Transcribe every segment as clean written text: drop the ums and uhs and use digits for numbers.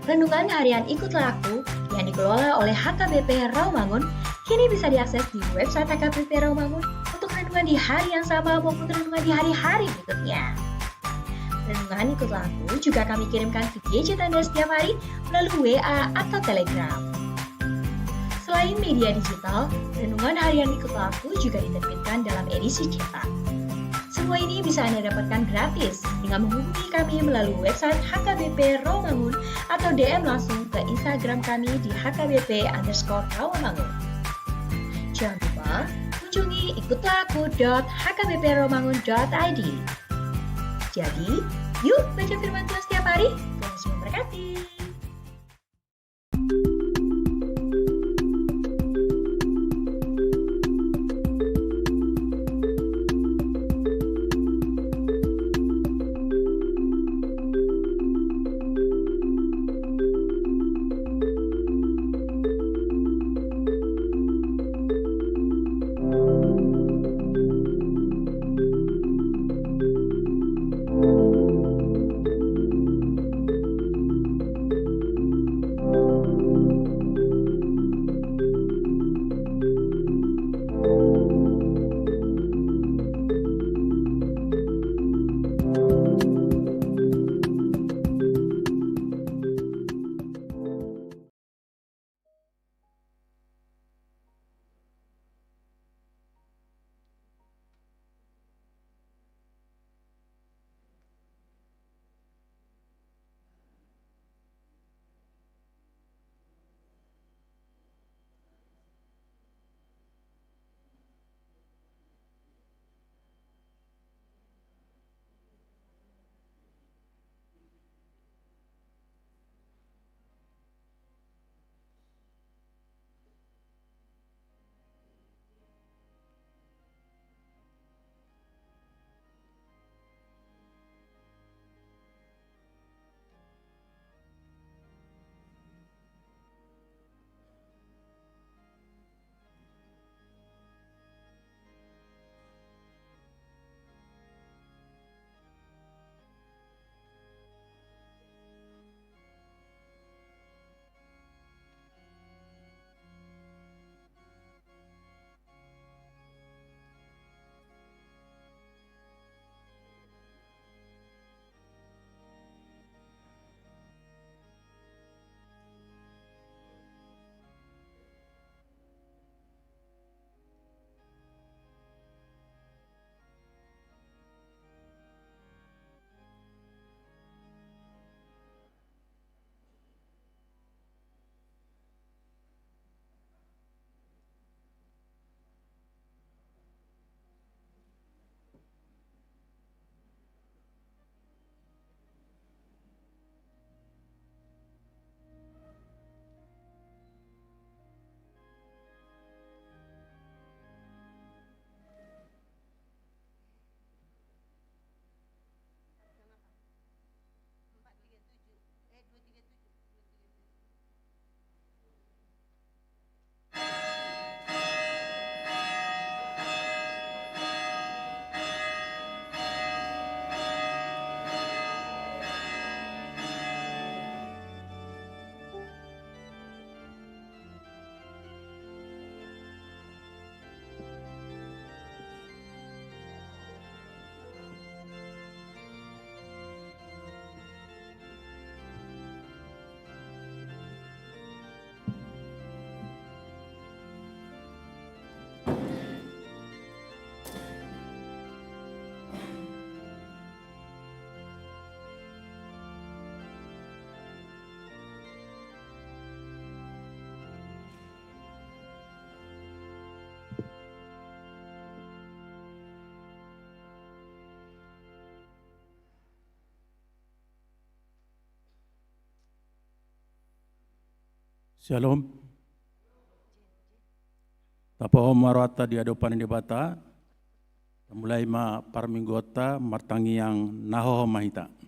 Renungan harian Ikutlah Aku yang dikelola oleh HKBP Rawamangun kini bisa diakses di website HKBP Rawamangun untuk renungan di hari yang sama maupun renungan di hari-hari berikutnya. Renungan Ikutlah Aku juga kami kirimkan ke gadget Anda setiap hari melalui WA atau Telegram. Selain media digital, renungan harian Ikutlah Aku juga diterbitkan dalam edisi cetak. Semua ini bisa Anda dapatkan gratis dengan menghubungi kami melalui website HKBP Rawamangun atau DM langsung ke Instagram kami di HKBP_Rawamangun. Jangan lupa kunjungi ikutlahku.hkbprawamangun.id. Jadi, yuk baca firman Tuhan setiap hari. Tuhan Yesus memberkati. Shalom. Tapo marwata di adopan di bata, mulai ma parminggota martangi yang naho mahita.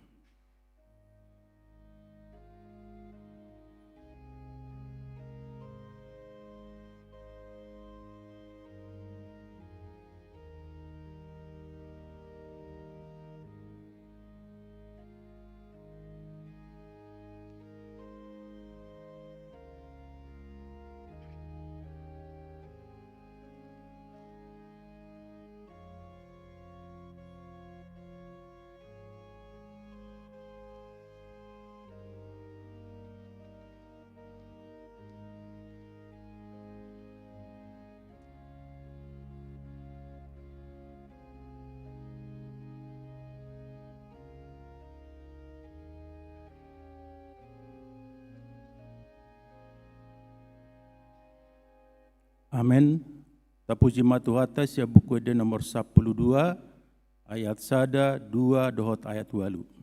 Amin. Tapuji matuhata sia buku ede nomor 12 ayat 1, 2 dohot ayat 8.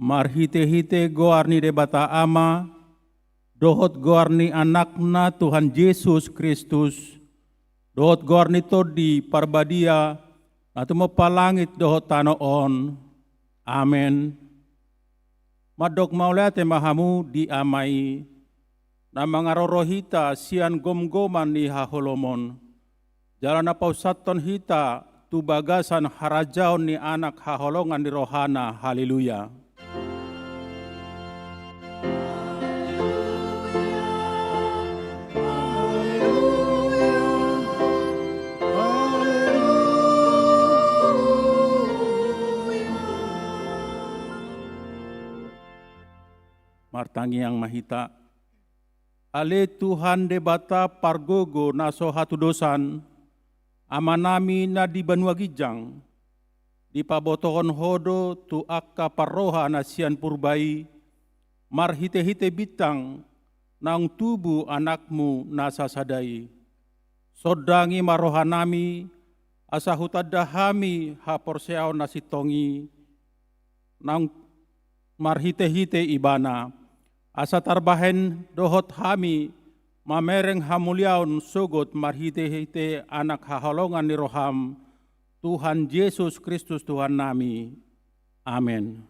Marhite-hite goarni debata ama, dohot goarni anakna Tuhan Yesus Kristus, dohot goarni todi parbadia, natumo palangit dohot tano on. Amen. Madok maulate mahamu di amai, na mangarorohita sian gom-goman ni haholomon, jalan apausaton hita tu bagasan harajaon ni anak haholongan di rohana, haleluya. Martangi yang mahita, ale Tuhan debata pargogo naso hatu dosan, amanami na di Banua Gijang, di pabotohon hodo tu akka parroha nasian purbai, marhite-hite bitang, nang tubuh anakmu nasa sadai. Sodangi marohanami, asa hutadahami haporseao nasitongi, nang marhite-hite ibana, asa tarbahen dohot hami, mamereng hamuliaun sugot marhite-hite anak haholongan ni roham, Tuhan Yesus Kristus Tuhan nami. Amin.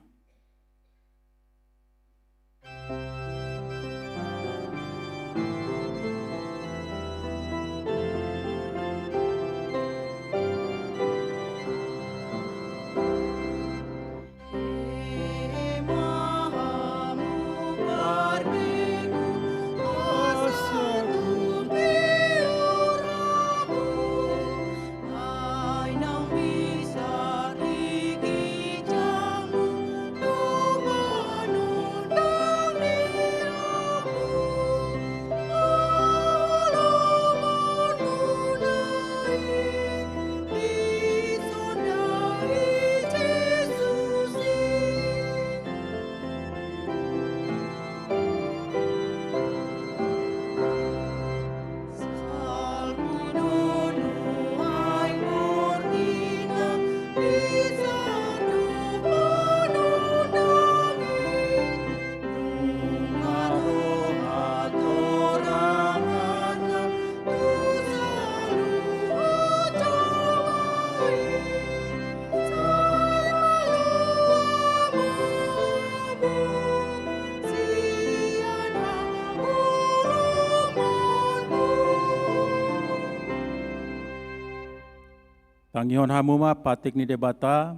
Tangion hamuma patik ni debata,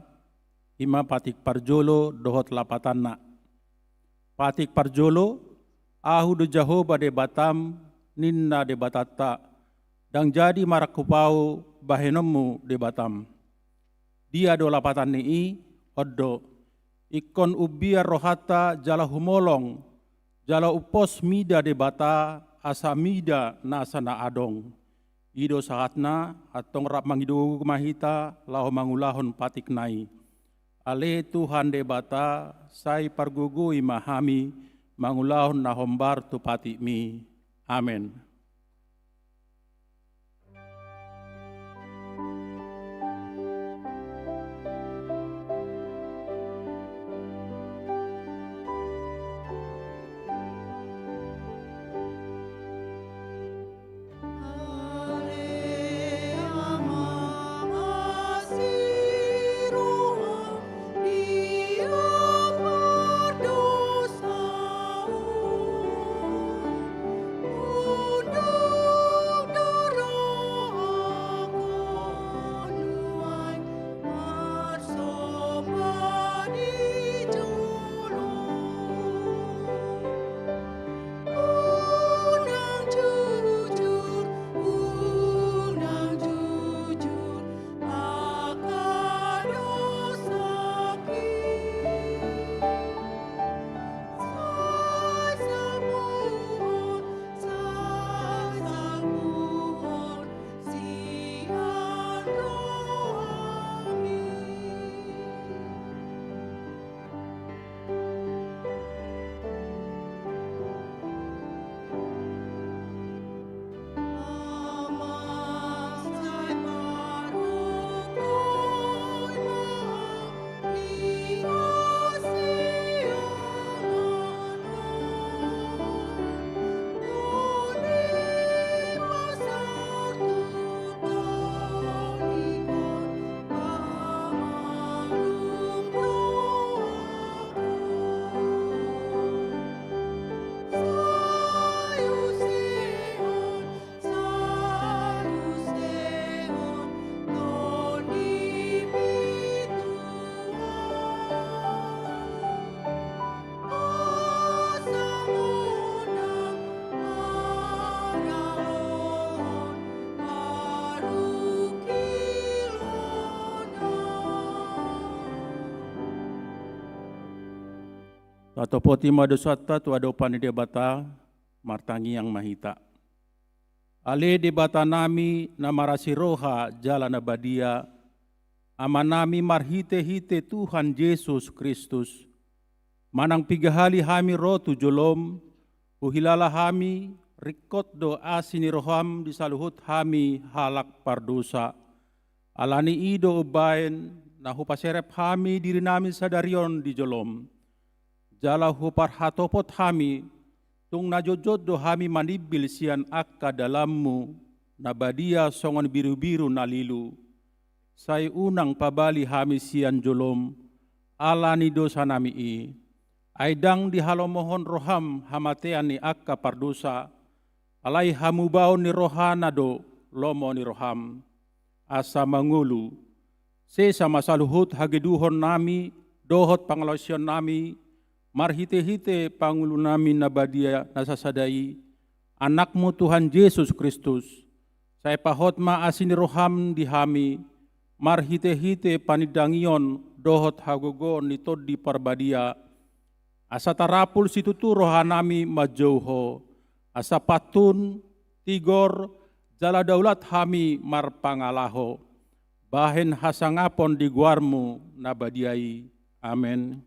ima patik parjolo dohot lapatanna. Patik parjolo, ahu do Jahoba debatam, ninna debatata, dang jadi marakupau bahenomu debatam. Dia do lapatan ni oddo, ikon ubia rohata jala humolong, jala upos mida debata, asa mida nasana adong. Ido saatna atong rap mangidu mahita lahu mangulahon patik nai. Ale Tuhan debata sai pargugui mahami mangulahon nahombar tu patik mi. Amen. Atau poti madusata tu adopan debata martangi yang mahita. Ale debata nami namarasi roha jalan abadia, amanami marhite-hite Tuhan Yesus Kristus. Manang pigahali hami rotu jolom, uhilala hami rikot do asini roham disaluhut hami halak pardosa. Alani ido ubain nahupaserep hami diri nami sadarion di jolom. Jala hupar hatopot hami, tung najojot do hami manibil sian akka dalammu, nabadia songon biru-biru nalilu. Sai unang pabali hami sian jolom, alani dosa nami i. Aidang di halomohon roham hamatean ni akka pardosa, alai hamubaon ni rohana do lomo ni roham. Asa mangulu, sesa masaluhut hageduhon nami, dohot pangalosyon nami, marhite-hite pangulu nami nabadia nasasadai, anakmu Tuhan Yesus Kristus, saya pahot ma asini roham di hami, marhite-hite panidangion dohot hagogon nitod di parbadia, asa tarapul situtu rohanami majauho, asa patun, tigor, jala daulat hami marpangalaho, bahen hasangapon di guarmu nabadiai, amen.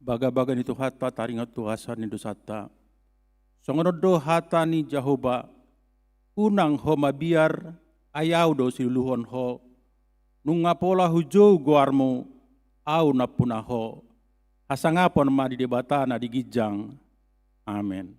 baga-baga itu hata taringat tuhasan itu sata. Songonodo hata ni Jahoba, unang ho mabiar ayaw do siluhon ho, nungapola hujau guarmu, au napunaho, hasangapon ma di debata na digijang. Amen.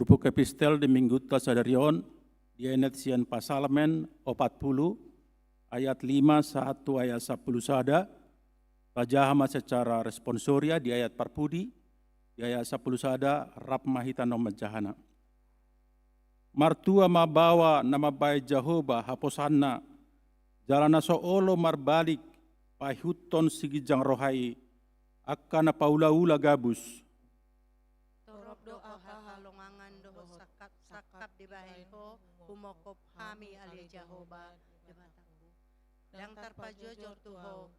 Grupo Epistel di Minggu Tasadarion di ayat sian Pasalamen 40 ayat 5 1 ayat 10 sada pajahama secara responsoria di ayat parpudi di ayat 10 sada rap mahita nomor jahana martua mabawa nama baik Jahoba haposanna jalana soolo marbalik pahuton sigijang rohai akana paula-ula gabus sakap di bahin ko, humokop hami ali Jahoba, debataku. Dang tarpajojor tuho,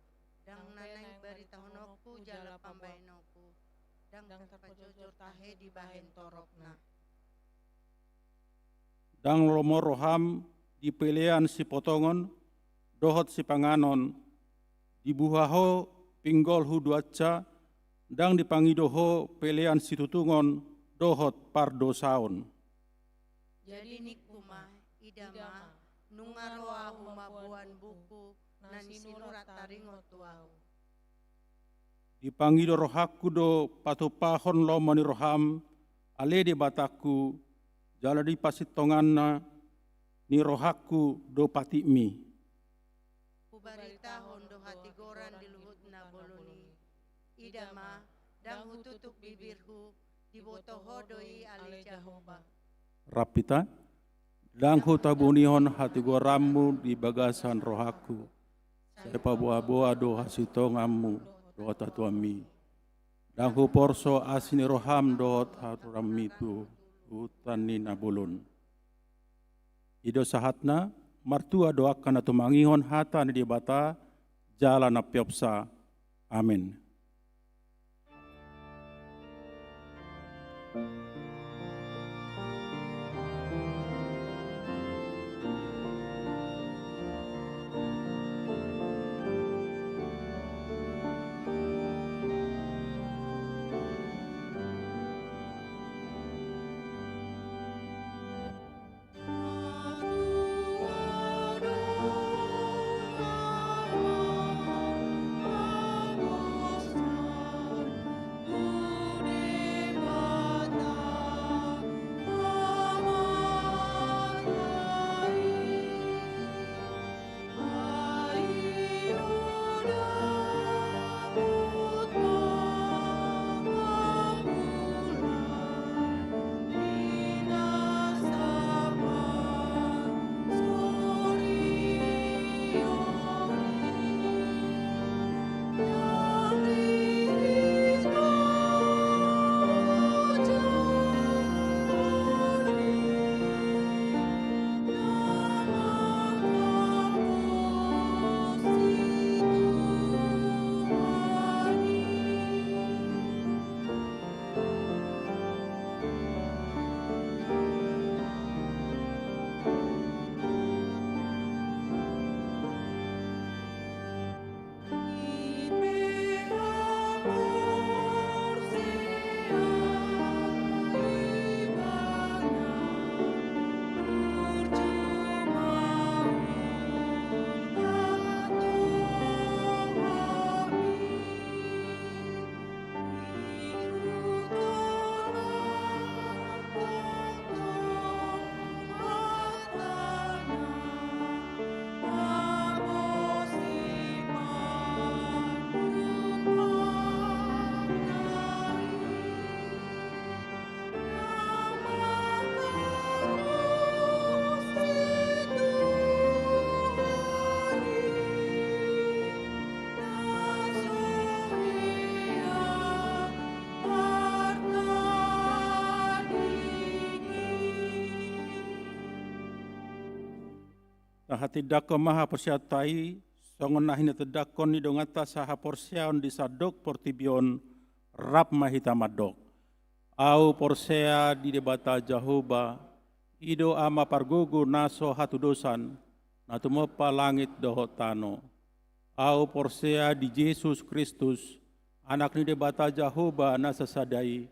dang nanay beritahonokku jala pambainoku, dang tarpajojor tahe di bahin torokna. Dang lomo roham di pelean si potongon, dohot si panganon, di buhaho pinggol huduaca, dang dipangidoho pelean si tutungon, dohot pardo saon. Jadi nikuma idama nungaroa humabuan buku nan sinurat taringot tuau. Dipangido rohaku do patupahon lomoni roham ale di bataku jala di pasitonganna ni rohaku do patimi. Kubaritahon do hati goran di luhut na boloni. Idama dang hututuk bibirku dibotoho doi ali Jahoba. Rapita, danghu tabunihon hati goramu di bagasan rohaku. Sepa boa-boa do hasitongamu do tatuami. Danghu porso asini roham do haturamitu utani nabulun. Ido sahatna martua doakan atau mangihon hata ni dibata jalan apiopsa. Amin. Nah tidak maha persiatai, songon nahina tedakon ni dongata saha porsiaon di sadok portibion rap mahita madok. Au porsea di debata Jahoba, ido ama pargogo naso hatu dosan, natumopa langit dohotano. Au porsea di Yesus Kristus, anak ni debata Jahoba nasa sadai,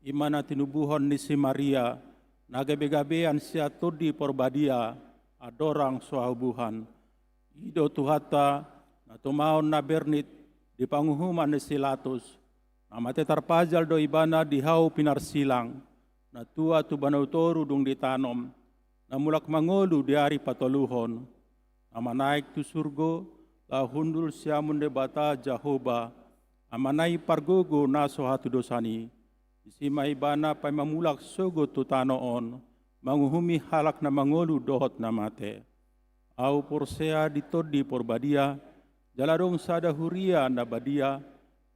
imana tinubuhon ni si Maria, nagabe-gabean siatur di porbadia, adorang sohabuhan. Ido tuhata, natumaon na bernit, di panguhuman ni silatus, namate tarpajal do ibana di hau pinarsilang, na tua tu banau toru dung ditanom, na mulak mangolu di hari patoluhon, nama naik tu surgo, la hundul siamun debata Jahoba, amanai pargogo naso hatu dosani, isima ibana pai mamulak sogo tu tanoon, manguhumi halak na mangolu dohot namate. Au porsea ditodi porbadia, jaladong sada huria na badia,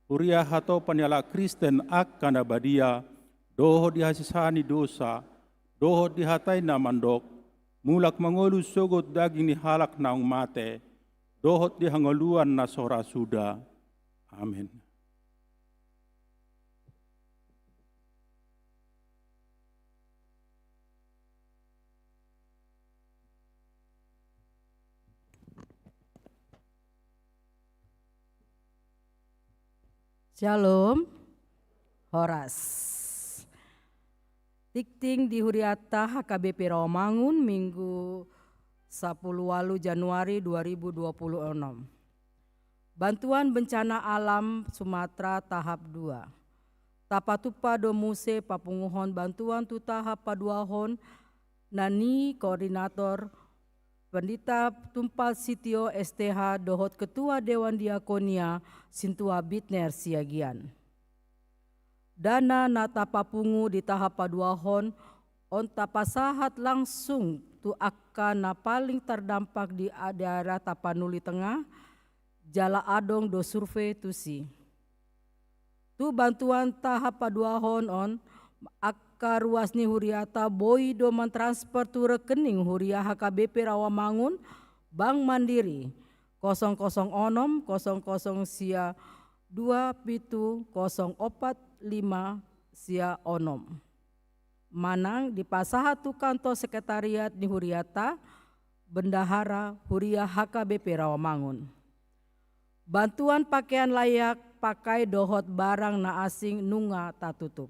huria hato panyala Kristen akan na badia, doho dihasisani dosa, doho dihatai na mandok, mulak mangolu sogot daging ni halak na mate, dohot dihangoluan na sora suda. Amin. Shalom, Horas. Tikting di Huriata HKBP Rawamangun Minggu 10 Januari 2026. Bantuan bencana alam Sumatera tahap 2. Tapatupa domuse papunguhon bantuan tu tahap paduahon nani koordinator Pendita Tumpal Sitio STH dohot Ketua Dewan Diakonia Sintua Bitner Siagian. Dana nata papungu di tahap paduahon on tapasahat langsung tu akan na paling terdampak di daerah Tapanuli Tengah, Jala Adong do survei tusi. Tu bantuan tahap paduahon on akar ruas ni huriata boi do mentransfer tu rekening huria HKBP Rawamangun Bank Mandiri 006 00 sia 2 pitu 045 sia onom. Manang di pasaha tu kantor sekretariat ni huriata Bendahara Huria HKBP Rawamangun. Bantuan pakaian layak pakai dohot barang na asing nunga tatutup.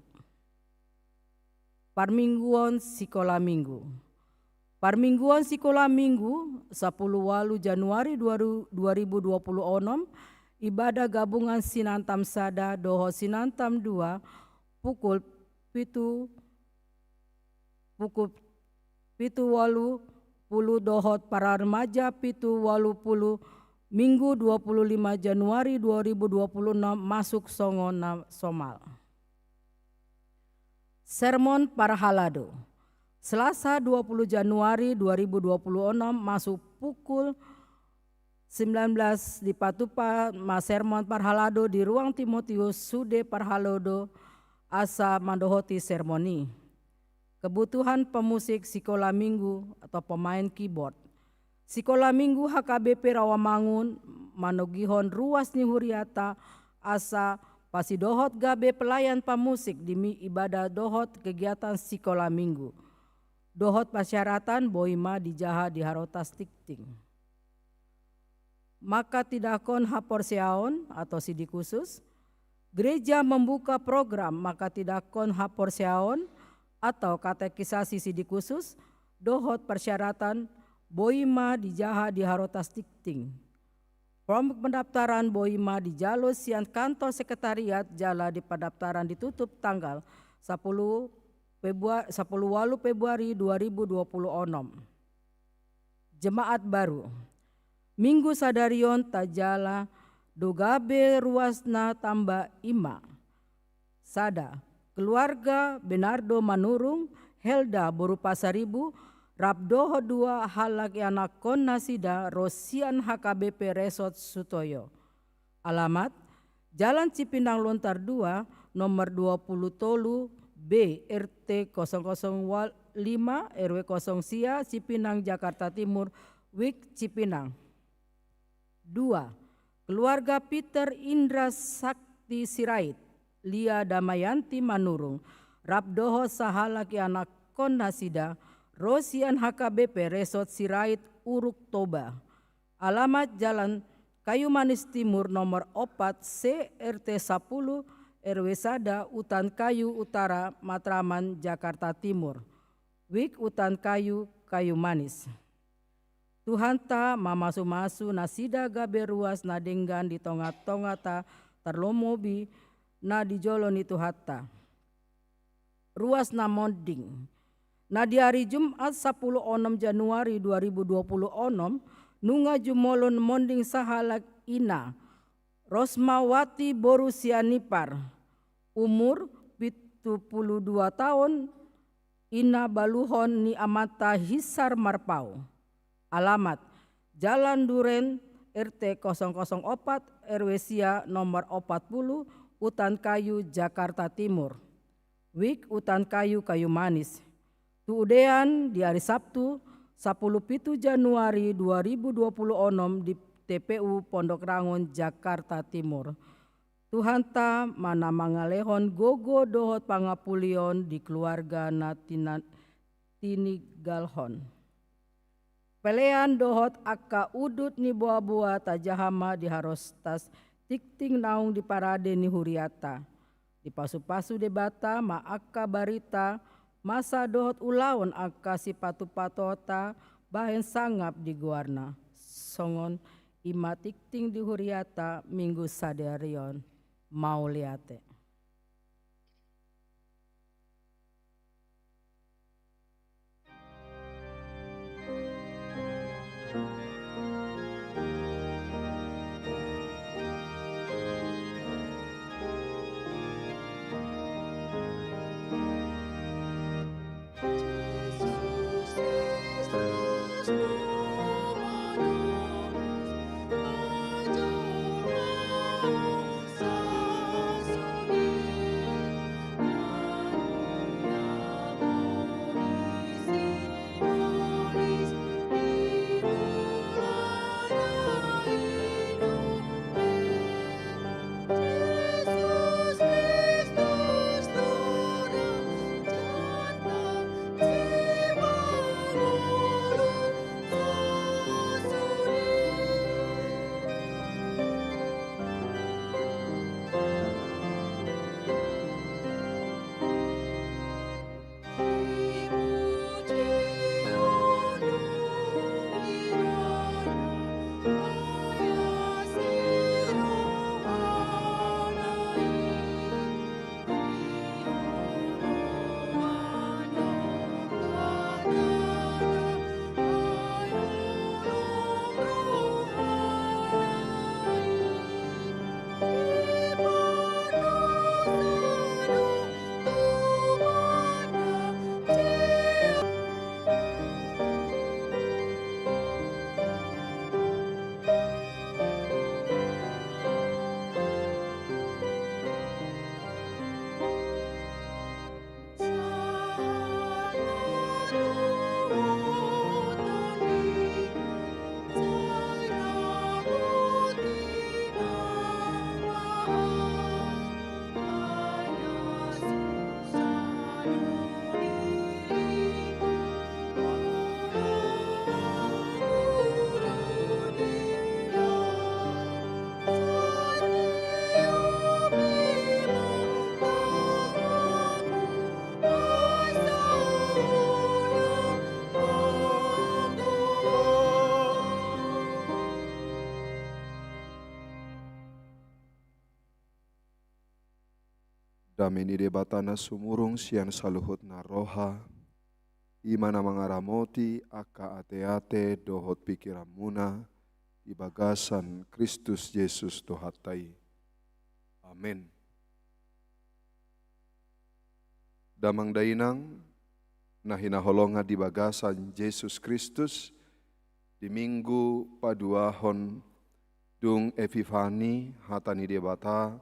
Parmingguan Sikola Minggu. Parmingguan Sikola Minggu 10 Januari 2026 ibadah gabungan Sinantam Sada doho Sinantam 2 pukul 7 walu puluh dohot para remaja 7:80 Minggu 25 Januari 2026 masuk Songo Somal. Sermon Parhalado. Selasa 20 Januari 2026 masuk pukul 19 di Patupa Sermon Parhalado di ruang Timotius Sude Parhalado asa mandohoti sermoni. Kebutuhan pemusik Sikola Minggu atau pemain keyboard. Sikola Minggu HKBP Rawamangun manogihon ruas ni huriata asa pasidohot gabe pelayan pamusik demi ibadah dohot kegiatan Sikola Minggu. Dohot pasyaratan boima dijaha di harotas tikting. Maka tidakon haporseaon atau sidi khusus. Gereja membuka program maka tidakon haporseaon atau katekisasi sidi khusus. Dohot persyaratan boima dijaha di harotas tikting. Form pendaftaran boima di Jalo sian kantor sekretariat Jala di pendaftaran ditutup tanggal 10 Februari 2026. Jemaat baru. Minggu sadarion tajala dogabe ruasna tamba ima. Sada keluarga Benardo Manurung Helda berupa 1000 Rabdoho 2 halak anak kon nasida Rosian HKBP Resort Sutoyo. Alamat Jalan Cipinang Lontar 2 nomor 20 Tolu B RT 005 RW 0 Sia Cipinang Jakarta Timur Wik Cipinang. 2. Keluarga Peter Indra Sakti Sirait, Lia Damayanti Manurung, Rabdoho Sahalaki anak Kondasida, Rosian HKBP Resort Sirait Uruk Toba. Alamat Jalan Kayu Manis Timur nomor 4 CRT 10 RW Sada Utan Kayu Utara Matraman Jakarta Timur. Wik Utan Kayu Kayu Manis. Tuhanta mamasu-masu nasida gabe ruas nadenggan di tonga-tongata terlomobi na dijoloni tuhata. Ruas namonding. Na di hari Jumat 10 Januari 2020 nunga jumolon monding sahalak ina Rosmawati Borusianipar umur 72 tahun ina baluhon ni amata Hisar Marpau. Alamat Jalan Duren RT 004 RW Sia nomor 40 Utan Kayu Jakarta Timur. Wik Utan Kayu Kayu Manis. Tuudean di hari Sabtu 17 Januari 2026 di TPU Pondok Rangon Jakarta Timur. Tuhanta mana mangalehon gogo dohot pangapulion di keluarga natina tinigalhon. Pelean dohot akka udut ni buah-buah tajahama di harostas tikting naung di parade ni huriata. Di pasu-pasu debata ma akka barita masa dohot ulawan akka si patu-patota bahen sangap di guarna. Songon ima tikting di huriata minggu sadarion mau liate. Damini debatana sumurung sian saluhut na roha, imana mangaramoti aka ate-ate dohot pikiran muna, ibagasan Kristus Yesus dohatai. Amin. Damang dainang nahinaholonga di bagasan Yesus Kristus di minggu paduahon dung Epifani hatani debata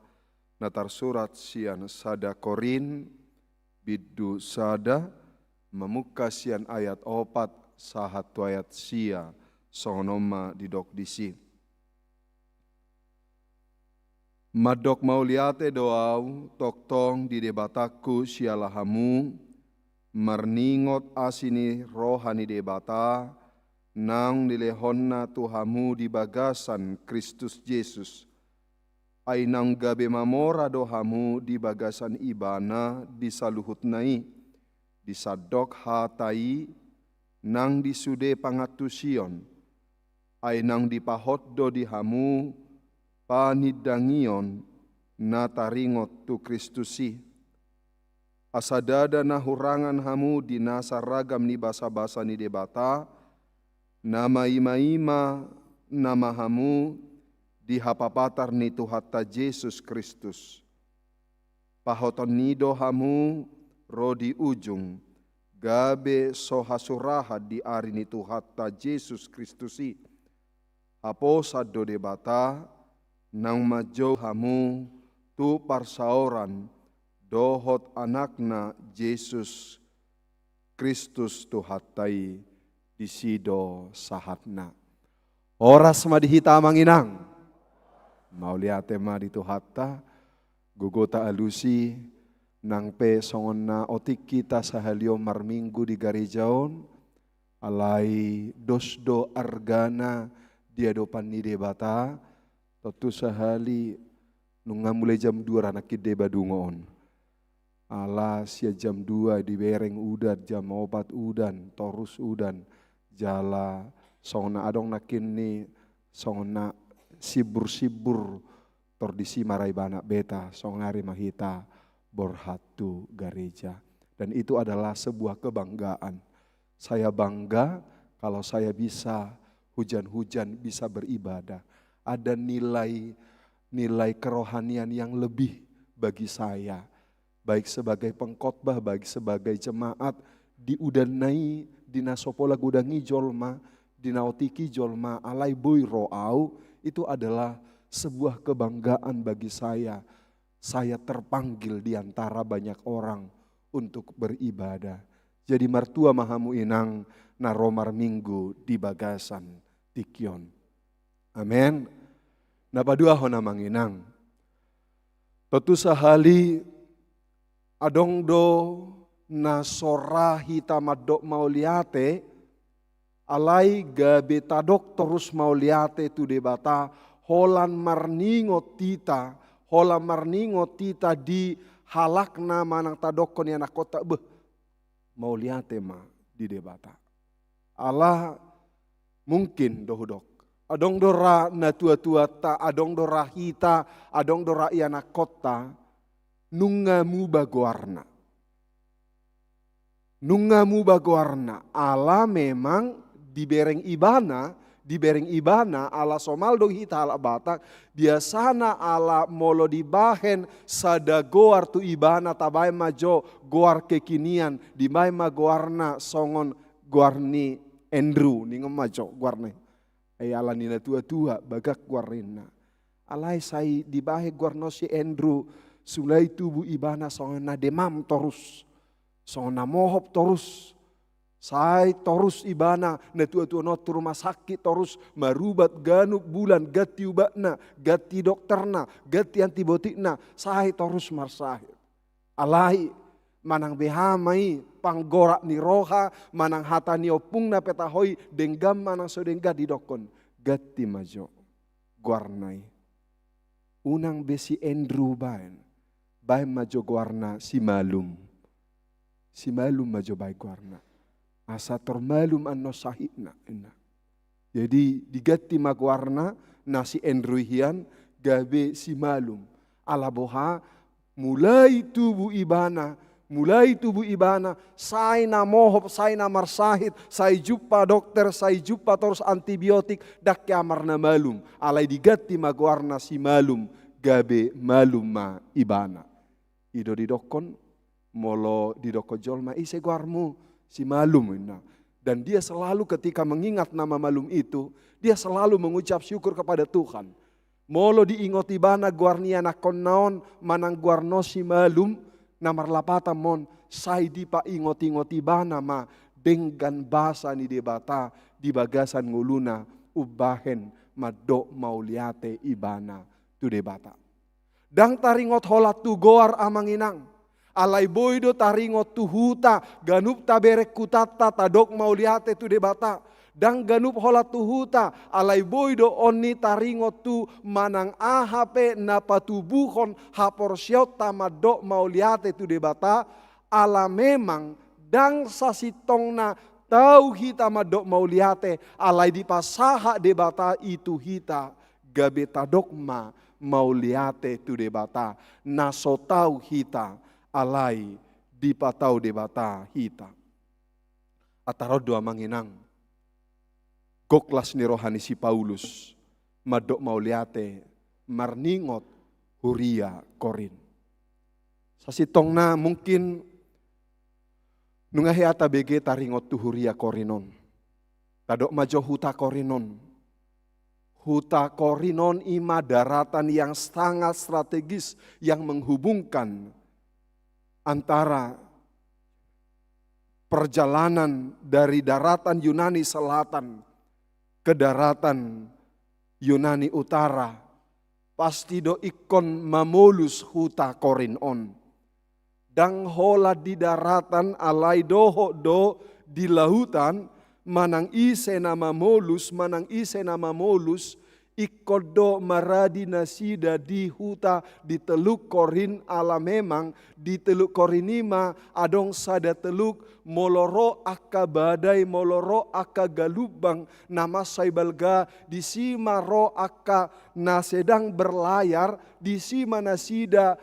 natar surat sian sada Korin bidu sada memuka sian ayat 4 sahat ayat sia sonoma didok disi. Madok mau liate doau toktong di debataku sialahamu marningot asini rohani debata nang dilehonna Tuhamu di bagasan Kristus Yesus. Ainang gabe mamora dohamu di bagasan ibana disaluhut nai disadok hatai nang disude pangatusion. Ainang dipahotdo dihamu panidangion na taringot tu Kristusi. Asadada na hurangan hamu di nasa ragam ni basa-basa ni debata, nama ima-ima nama hamu di hapapatar ni Tuhata Yesus Kristus. Pahoton nido hamu rodi ujung, gabe sohasurahat di ari ni Tuhata Yesus Kristusi. Aposad do debata, nang majo hamu tu parsaoran dohot anakna Yesus Kristus Tuhatai disido sahatna. Oras madihita manginang. Mau liate madi Tuhata gugota alusi nang pe songon na otik kita sahalio marminggu di garijaon alai dosdo argana dia dopan ni debata. Totu sahali nunga mulai jam 2 anak kide badungon. Ala sia jam 2 di bereng udan, jam 4 udan, torus udan. Jala songna adong nakin ni songna sibur-sibur tordisi marai banak beta songnari mahita borhatu gereja. Dan itu adalah sebuah kebanggaan. Saya bangga kalau saya bisa hujan-hujan bisa beribadah. Ada nilai kerohanian yang lebih bagi saya. Baik sebagai pengkhotbah, baik sebagai jemaat, diudanai, dina sopola gudangi jolma, dina otiki jolma, alai boy roau, itu adalah sebuah kebanggaan bagi saya. Saya terpanggil di antara banyak orang untuk beribadah. Jadi martua mahamu inang naromar minggu di bagasan tikion. Amen. Napadua hona manginang. Totu sahali adong do nasorahi tamadok mauliate alai gabe tadok terus mauliate tu debata holan marningot tita di halakna manang tadokon yang kota mauliate ma di debata. Allah mungkin dohodok. Adong dora na tua-tua ta, adong dora hita, adong dora iana kota, nungamu bagoarna. Nungamu bagoarna, ala memang dibereng ibana, ala somaldo hita ala batak, biasana ala molo dibahen sada goar tu ibana tabai majo goar kekinian, dimai magoarna songon goarni Andrew, ningom majo goarne. Ala nina tua-tua bagak guarina. Alai sai dibahe guarno si Andrew sulai tubuh ibana songna demam torus. Songna mohop torus. Sai torus ibana na tua-tua not rumah sakit torus marubat ganuk bulan gati ubatna, gati dokterna, gati antibiotikna, sai torus marsahit. Alai manang behamai panggorak ni roha manang hata ni opung na petahoi denggam manang sodengga di dokon gati majo guarnai unang besi Andrew bain majo guarna si malum majo bai guarna asa termalum anno sahitna jadi digati maguarna nasi Andrew hian gabe si malum ala boha mulai tubuh ibana, sai na mohop, sai na marsahit, sai jumpa dokter, sai jumpa terus antibiotik, dak kamar na malum. Alai digati maguarna si malum, gabe malum ma ibana. Ido didokon, molo didokon jolma, ise guarmu si malum. Dan dia selalu ketika mengingat nama malum itu, dia selalu mengucap syukur kepada Tuhan. Molo diingot ibana guarnia nakon naon, manang guarno si malum, namar lapata mon sai di pa ingoti-ingoti bana ma dengan bahasa ni debata di bagasan nguluna ubahen madok mauliate ibana tu debata. Dang taringot holat tu goar amanginang. Alai boido taringot tu huta ganup taberek kutata tadok mauliate tu debata. Dang ganup holat tu huta alai boido onni taringot tu manang ahape napatubuhon hapor syot tamadok mauliate tu debata. Ala memang dang sasitongna tau hita madok mauliate alai di pasaha debata itu hita gabeta dogma mauliate tu debata naso tau hita alai di patau debata hita. Atarodo manginang goklas ni rohani si Paulus madok mauliate marningot huria Korin. Sasitongna mungkin nungahe ata bege taringot tu huria Korinon. Tadok majo huta Korinon. Huta Korinon ima daratan yang sangat strategis yang menghubungkan antara perjalanan dari daratan Yunani Selatan ke daratan Yunani Utara. Pasti do ikon mamolus huta Korinon. Dang hola di daratan alai doho do di lautan manang ise nama molus ikodo maradi nasida di huta di teluk Korin ala memang di teluk Korinima adong sada teluk moloro akka badai moloro akka galubang nama saibalga di sima ro akka na sedang berlayar di sima nasida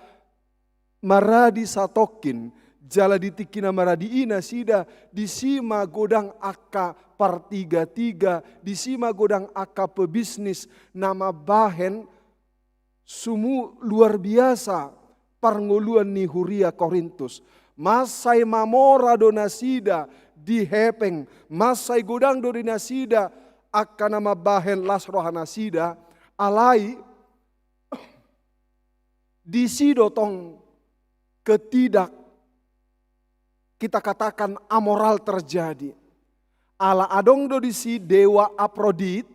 maradi satokin jala ditikina maradi ina sida di sima godang akka partiga-tiga di sima godang akka pebisnis nama bahen sumu luar biasa parnguluan ni huria Korintus masai mamora do nasida di hepeng masai godang do nasida akka nama bahen lasroha nasida alai di sido tong ketidak kita katakan amoral terjadi. Ala adong do disi dewa Aprodit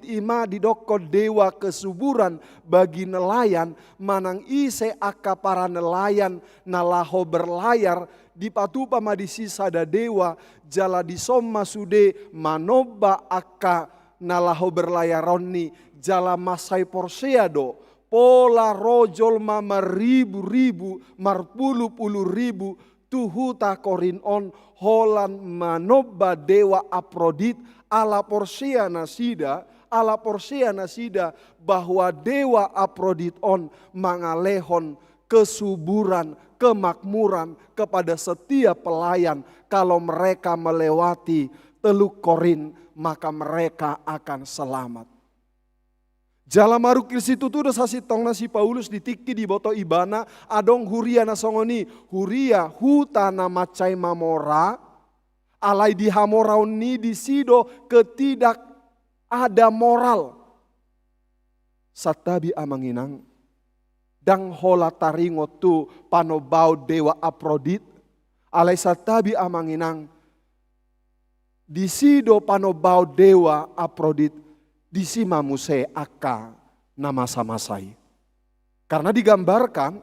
ima didokon dewa kesuburan bagi nelayan manang ise aka para nelayan nalaho berlayar di patupa madisi sada dewa jala di somma sude manoba aka nalaho berlayaronni jala masai porseado pola rojol mama ribu-ribu marpulu-pulu ribu tuhuta Korinon holan manoba dewa Aprodit ala porsia nasida bahwa dewa Aprodit on mangalehon kesuburan kemakmuran kepada setiap pelayan kalau mereka melewati teluk Korin maka mereka akan selamat. Jala marukil situ tu sasitong na si Paulus ditiki di boto ibana adong huria na songoni huria huta na macai mamora alai di hamoraun ni di sido ketidak ada moral satabi amanginang dang hola taringo tu panobau dewa Aprodit alai satabi amanginang di sido panobau dewa Aprodit di sima muse aka nama samasai. Karena digambarkan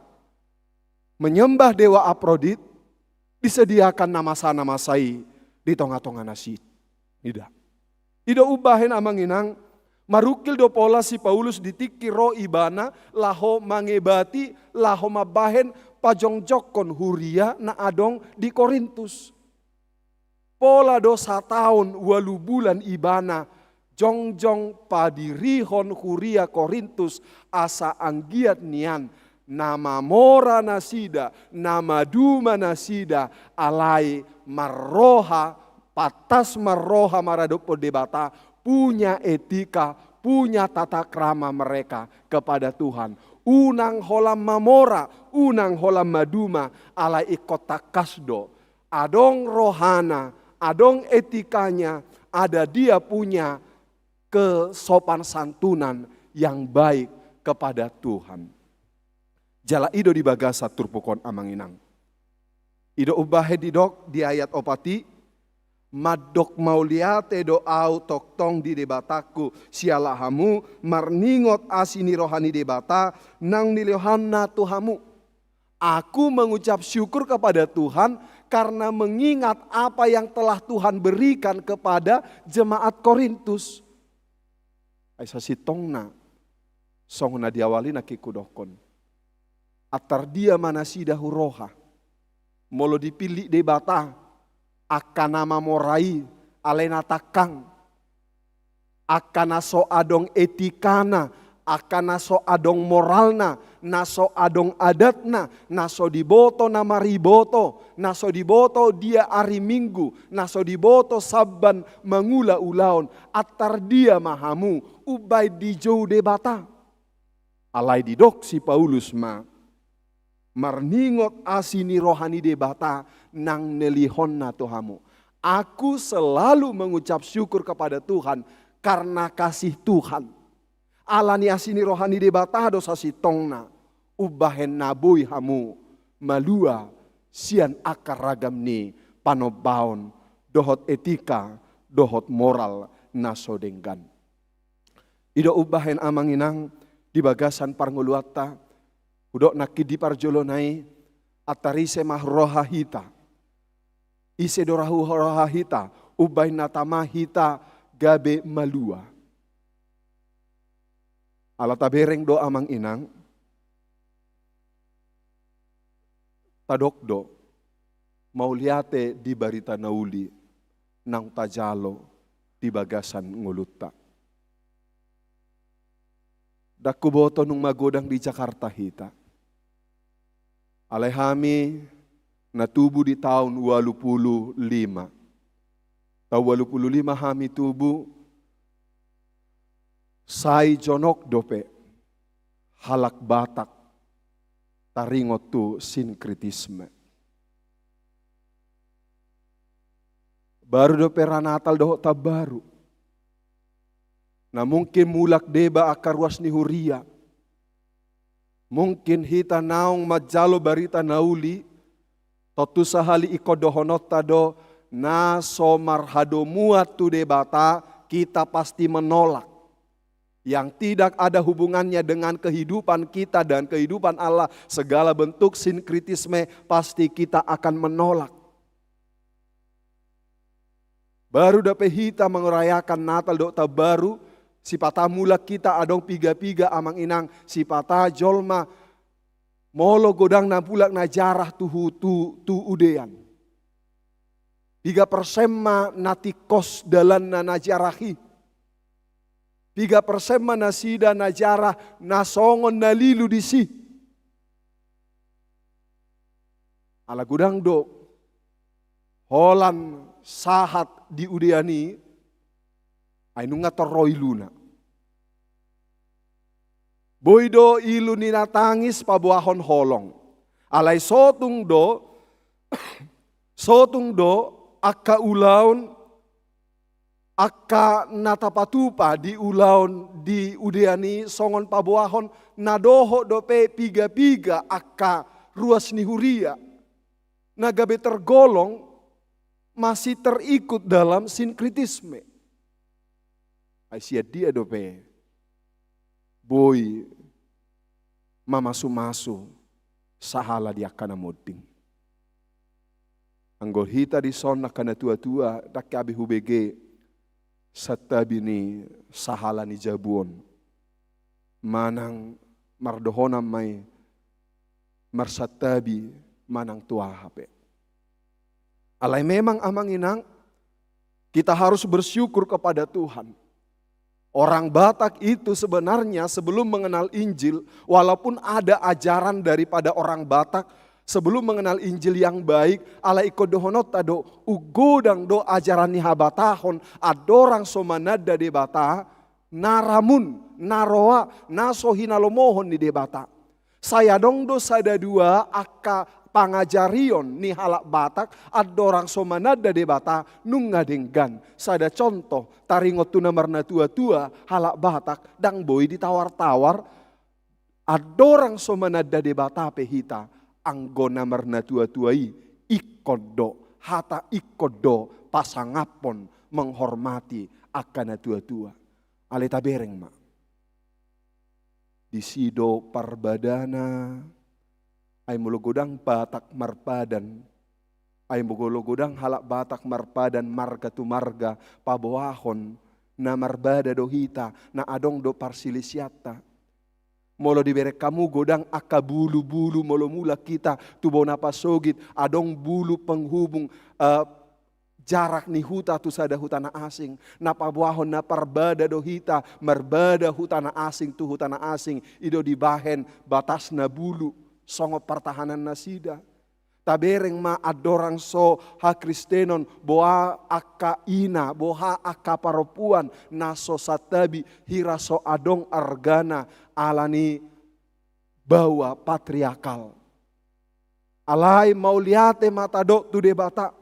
menyembah dewa Aprodit disediakan nama namasai di tonga-tonga nasi. Tidak. Ido ubahen amanginang marukil do pola si Paulus ditiki ro ibana laho mangebati laho mabahen pajongjokon huria na adong di Korintus. Pola do 1 tahun 8 bulan ibana jongjong padirihon huria Korintus asa anggiat nian nama mora nasida nama duma nasida alai marroha patas marroha maradopo debata punya etika punya tata krama mereka kepada Tuhan unang holam mamora unang holam maduma alai ikota kasdo adong rohana adong etikanya ada dia punya kesopan santunan yang baik kepada Tuhan. Jala ido di bagasa turpukon amanginang. Ido ubahe didok di ayat opati madok mauliate do au tok tong di debataku sialahamu marningot asini rohani debata nang niliohanna Tuhamu. Aku mengucap syukur kepada Tuhan karena mengingat apa yang telah Tuhan berikan kepada jemaat Korintus. Aisa sitongna songna diawali nakikudokon. Atar dia manasida huroha. Molo dipilih debata akan nama morai alena takang. Akan naso adong etikana, akan naso adong moralna, naso adong adatna, naso diboto nama riboto, naso diboto dia hari Minggu, naso diboto saban mengula ulaon, atar dia mahamu ubai di jauh debata. Alai didok si Paulus marningot asini rohani debata nang nelihonna Tuhamu. Aku selalu mengucap syukur kepada Tuhan karena kasih Tuhan. Alani asini rohani debata dosa si tongna ubahen nabui hamu malua sian akar ragam ni panobaon dohot etika dohot moral naso denggan. Ido ubahen amanginang di bagasan parnguluata udok nakidi parjolonai atarise mah roha hita. Ise dorahu roha hita ubay natama hita gabe malua. Ala tabereng do amang inang tadokdo mauliate di barita nauli nang tajalo di bagasan nguluta. Dakuboto nung magodang di Jakarta hita. Alehami natubu di tahun 85. Tahun 85 hami tubu sai jonok dope halak batak taringot tu sinkritisme. Baru dope ranatal doh tabaru. Na mungkin mulak deba akar was ni huria. Mungkin hita naong majalo barita nauli, totu sahali iko dohonot tado, na somar hado muat tu debata, kita pasti menolak. Yang tidak ada hubungannya dengan kehidupan kita dan kehidupan Allah, segala bentuk sinkritisme pasti kita akan menolak. Baru dapat hita mengerayakan Natal dokta baru, si patah mula kita adong piga-piga amang inang, si patah jolma molo godang na pulak na jarah tu udean. 3% nati kos dalan na jarahi. 3% na sida na jarah na songon na lilu di si. Ala gudang do holan sahat di udeani ay nunga toroi luna. Boydo ilu ninatangis pabuahon holong. Alay sotung do akka ulaon akka natapatupa di ulaon di udeani songon pabuahon nadoho dope piga-piga akka ruas nihuria. Nagabe tergolong masih terikut dalam sinkritisme. Aisyah dia dope. Boy mamasu-masu sahala dia kana moding. Anggol hita di sona kana tua-tua dakabi hubege satabini sahala ni jabuon. Manang mardohona mai marsatabi manang tua hape. Alai memang amang inang kita harus bersyukur kepada Tuhan. Orang Batak itu sebenarnya sebelum mengenal Injil, walaupun ada ajaran daripada orang Batak, sebelum mengenal Injil yang baik, ala iko dohonot tado ugodang do ajaran ni habatahon, adorang somanada de bata, naramun, naroa, naso hinalomohon ni de bata. Saya dong do sada dua akka pangajarion ni halak Batak adorang somanada de bata nunga denggan. Sada contoh taringot tu namarna tua-tua halak Batak dang boy ditawar-tawar adorang somanada de bata pehita anggo namarna tua-tuai ikodo hata ikodo pasangapon menghormati akan tua-tua. Ale tabereng mak. Di sido parbadana, ay mulugodang batak marpadan, ay mulugodang halak batak marpadan marga tu marga, pabawahon, na marbada dohita, na adong do parsilisiata. Molo diberek kamu godang aka bulu-bulu molo mula kita tubo napasogit, adong bulu penghubung jarak ni huta tu sada hutana asing. Napabuahon na parbada dohita, marbada hutana asing tu hutana asing. Ido dibahen batas na bulu, songo pertahanan nasida. Tabereng ma adorang so ha Kristenon, boa aka ina, boha aka paropuan, naso satabi, hira so adong argana, alani bawa patriarkal. Alai mau liate matadok tu debata.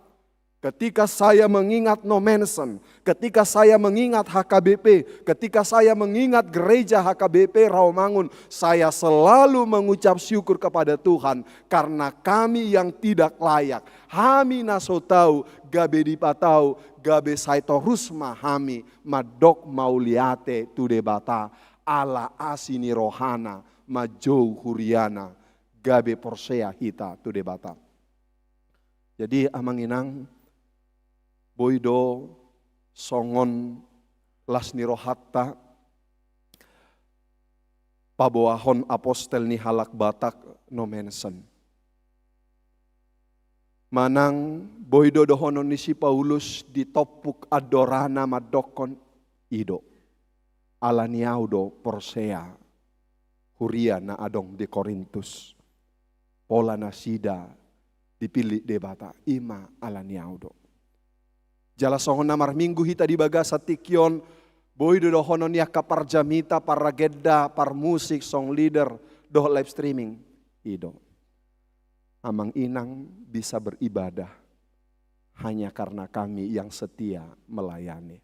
Ketika saya mengingat Nomensen, ketika saya mengingat HKBP, ketika saya mengingat gereja HKBP Rawamangun, saya selalu mengucap syukur kepada Tuhan karena kami yang tidak layak. Hami naso tau, gabe dipatau, gabe saito rusma hami, madok mauliate tu debata, ala asini rohana, majou huriana, gabe porsea hita tu debata. Jadi amanginang, boido songon lasni rohatta paboahon apostel ni halak batak Nomensen. Manang boido dohonon ni si Paulus ditopuk adorana madokon ido. Alaniaudo porsea huria na adong di Korintus. Pola nasida dipilih debata ima alaniaudo. Jala songon namar minggu hita di baga satikyon, boy do honon ya kapar jamita, para gedda, par musik, song leader, do live streaming, ido. Amang inang bisa beribadah hanya karena kami yang setia melayani.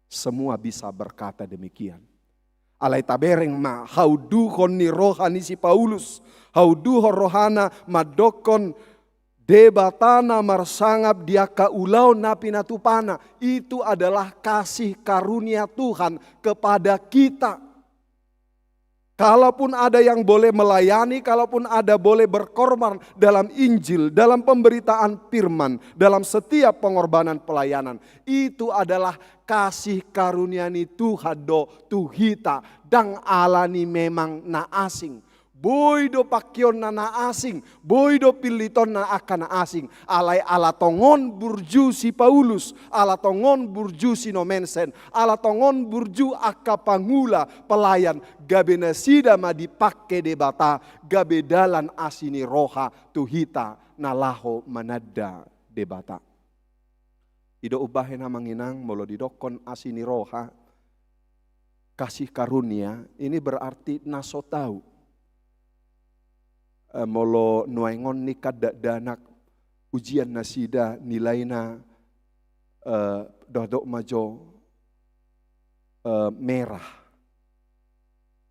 Semua bisa berkata demikian. Alai tabereng ma hauduhon ni rohani si Paulus, hauduhon rohana madokon debatana marsangap dia kaulau napi natupana. Itu adalah kasih karunia Tuhan kepada kita. Kalaupun ada yang boleh melayani, kalaupun ada boleh berkorban dalam Injil, dalam pemberitaan firman, dalam setiap pengorbanan pelayanan. Itu adalah kasih karunia ni Tuhan do tuhita dang alani memang na asing. Boido pakion na asing, boido piliton na akan asing. Alai alatongon burju si Paulus, alatongon burju si Nomensen, alatongon burju aka pangula pelayan. Gabe nasida ma dipake debata, gabe dalan asini roha tuhita nalaho manada debata. Ido ubahin manginang molo didokon asini roha, kasih karunia ini berarti naso tahu. Molo nuaingon ni kada danak ujian nasida nilaina dodok majo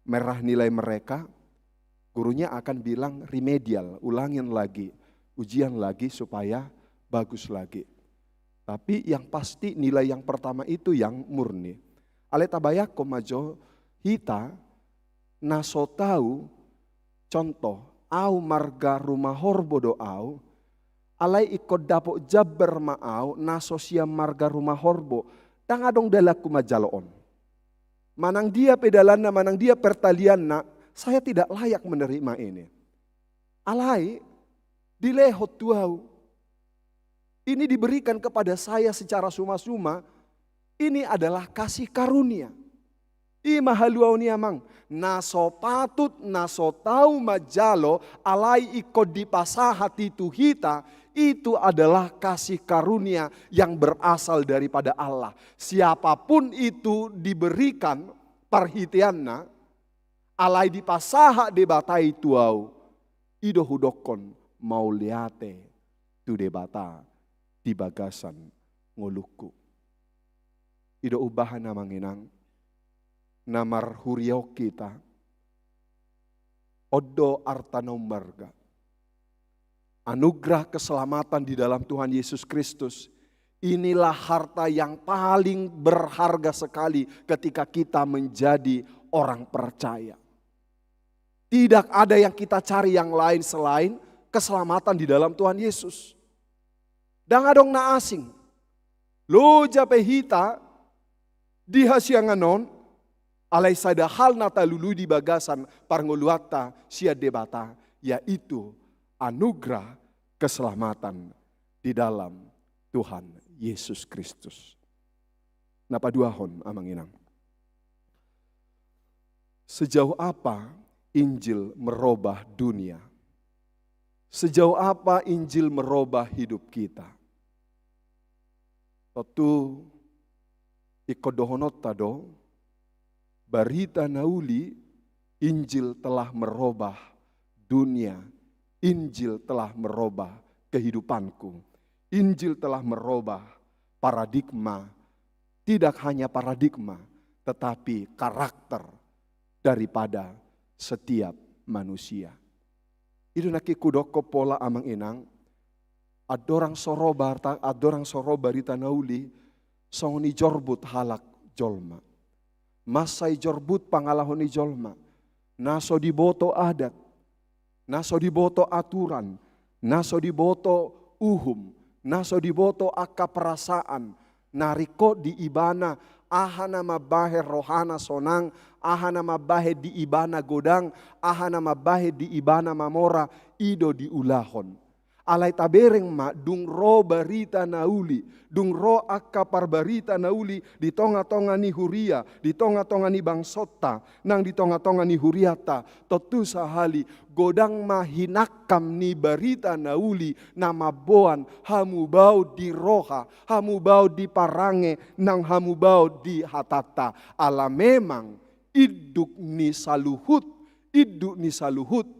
merah nilai mereka, gurunya akan bilang remedial, ulangin lagi, ujian lagi supaya bagus lagi. Tapi yang pasti nilai yang pertama itu yang murni. Ale tabayako majo hita naso tahu contoh au marga rumah horbo do au, alai ikut dapok jabar ma au, naso siam marga rumah horbo, tang adong dalaku majaloon. Manang dia pedalana, manang dia pertalianna, saya tidak layak menerima ini. Alai, dilehot tuau. Ini diberikan kepada saya secara suma-suma, ini adalah kasih karunia. Ima haluau ni amang, naso patut naso tahu majalo alai ikut dipasah hati tuhita, itu adalah kasih karunia yang berasal daripada Allah. Siapapun itu diberikan perhitianna, alai dipasah debatai tuau, ido hudokon mau liate tu debata di bagasan ngoluku. Ido ubahan manginang. Namar huriau kita, odo artanau marga. Anugerah keselamatan di dalam Tuhan Yesus Kristus Inilah harta yang paling berharga sekali ketika kita menjadi orang percaya. Tidak ada yang kita cari yang lain selain keselamatan di dalam Tuhan Yesus. Dan adong na asing. Lo jape hita di hasianganon alai sada hal nata lulu di bagasan parngoluata sia debata, yaitu anugerah keselamatan di dalam Tuhan Yesus Kristus. Napa duahon amang inang. Sejauh apa Injil merubah dunia? Sejauh apa Injil merubah hidup kita? Tentu ikodohonot tado, berita nauli, Injil telah merubah dunia. Injil telah merubah kehidupanku. Injil telah merubah paradigma, tidak hanya paradigma, tetapi karakter daripada setiap manusia. Itu naki kudoko pola amang inang, adorang soro barita nauli, songoni jorbut halak jolma. Masai jorbut pangalahoni jolma, naso diboto adat, naso diboto aturan, naso diboto uhum, naso diboto akka perasaan, nariko di ibana, ahana mabahe rohana sonang, ahana mabahe di ibana godang, ahana mabahe di ibana mamora, ido di ulahon. Alai tabereng ma dung ro barita nauli, dung ro akka parbarita nauli di tonga-tonga ni huria, di tonga-tonga ni bangsota, nang di tonga-tonga ni huriata, totu sahali godang mahinakam ni barita nauli nama boan hamu bau di roha, hamu bau di parange, nang hamu bau di hatata. Ala memang iduk ni saluhut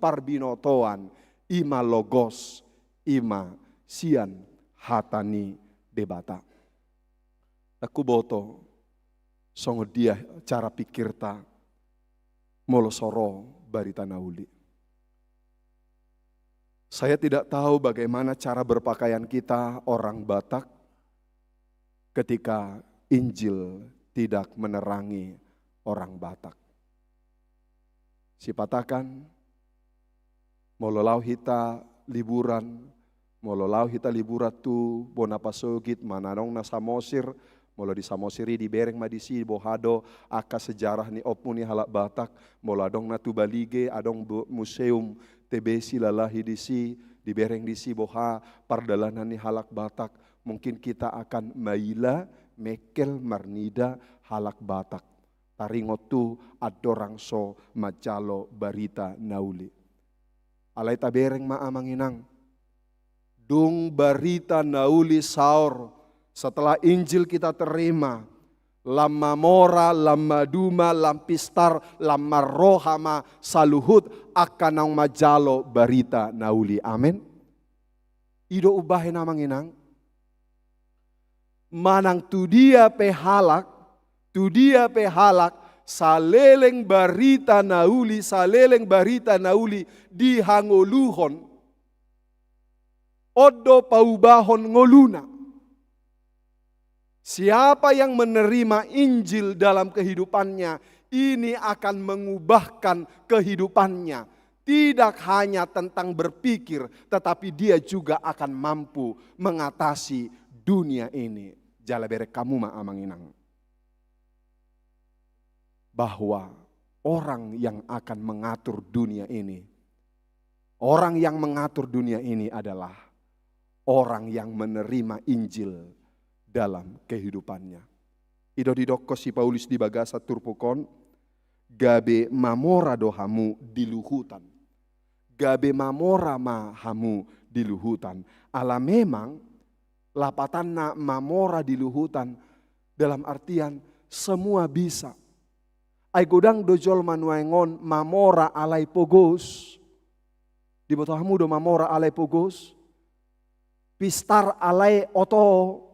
parbinotoan ima logos ima sian hatani debata. Aku boto songo dia cara pikir ta molosoro barita nauli. Saya tidak tahu bagaimana cara berpakaian kita orang Batak ketika Injil tidak menerangi orang Batak. Sipatakan mololau hita liburan, mololau hita liburan tu bona pasogit mananong na Samosir, molo di Samosiri di bereng madisi bohado aka sejarah ni opuni halak Batak, molo adong na tu balige adong museum TBC lalahi disi di bereng disi boha pardalanan ni halak Batak. Mungkin kita akan maila mekel marnida halak Batak. Taringot tu adorang so macalo barita nauli. Alai tabereng maamang inang. Dung barita nauli saur setelah Injil kita terima. Lama mora, lama duma, lampistar, lama rohama saluhut akanang majalo barita nauli. Amin. Ido ubahin amang inang. Manang tu dia pehalak, saleleng barita nauli di hangoluhon odo paubahon ngoluna. Siapa yang menerima Injil dalam kehidupannya, ini akan mengubahkan kehidupannya. Tidak hanya tentang berpikir, tetapi dia juga akan mampu mengatasi dunia ini. Jala berek kamu ma amang inang. Bahwa orang yang akan mengatur dunia ini, orang yang mengatur dunia ini adalah orang yang menerima Injil dalam kehidupannya. Ido didokko si Paulus di bagasa turpukon, gabe mamora dohamu diluhutan. Gabe mamora mahamu diluhutan. Ala memang lapatan na mamora diluhutan dalam artian semua bisa. Ay godang dojol manuengon mamora alay pogos. Di botohamu do mamora alay pogos. Pistar alay oto.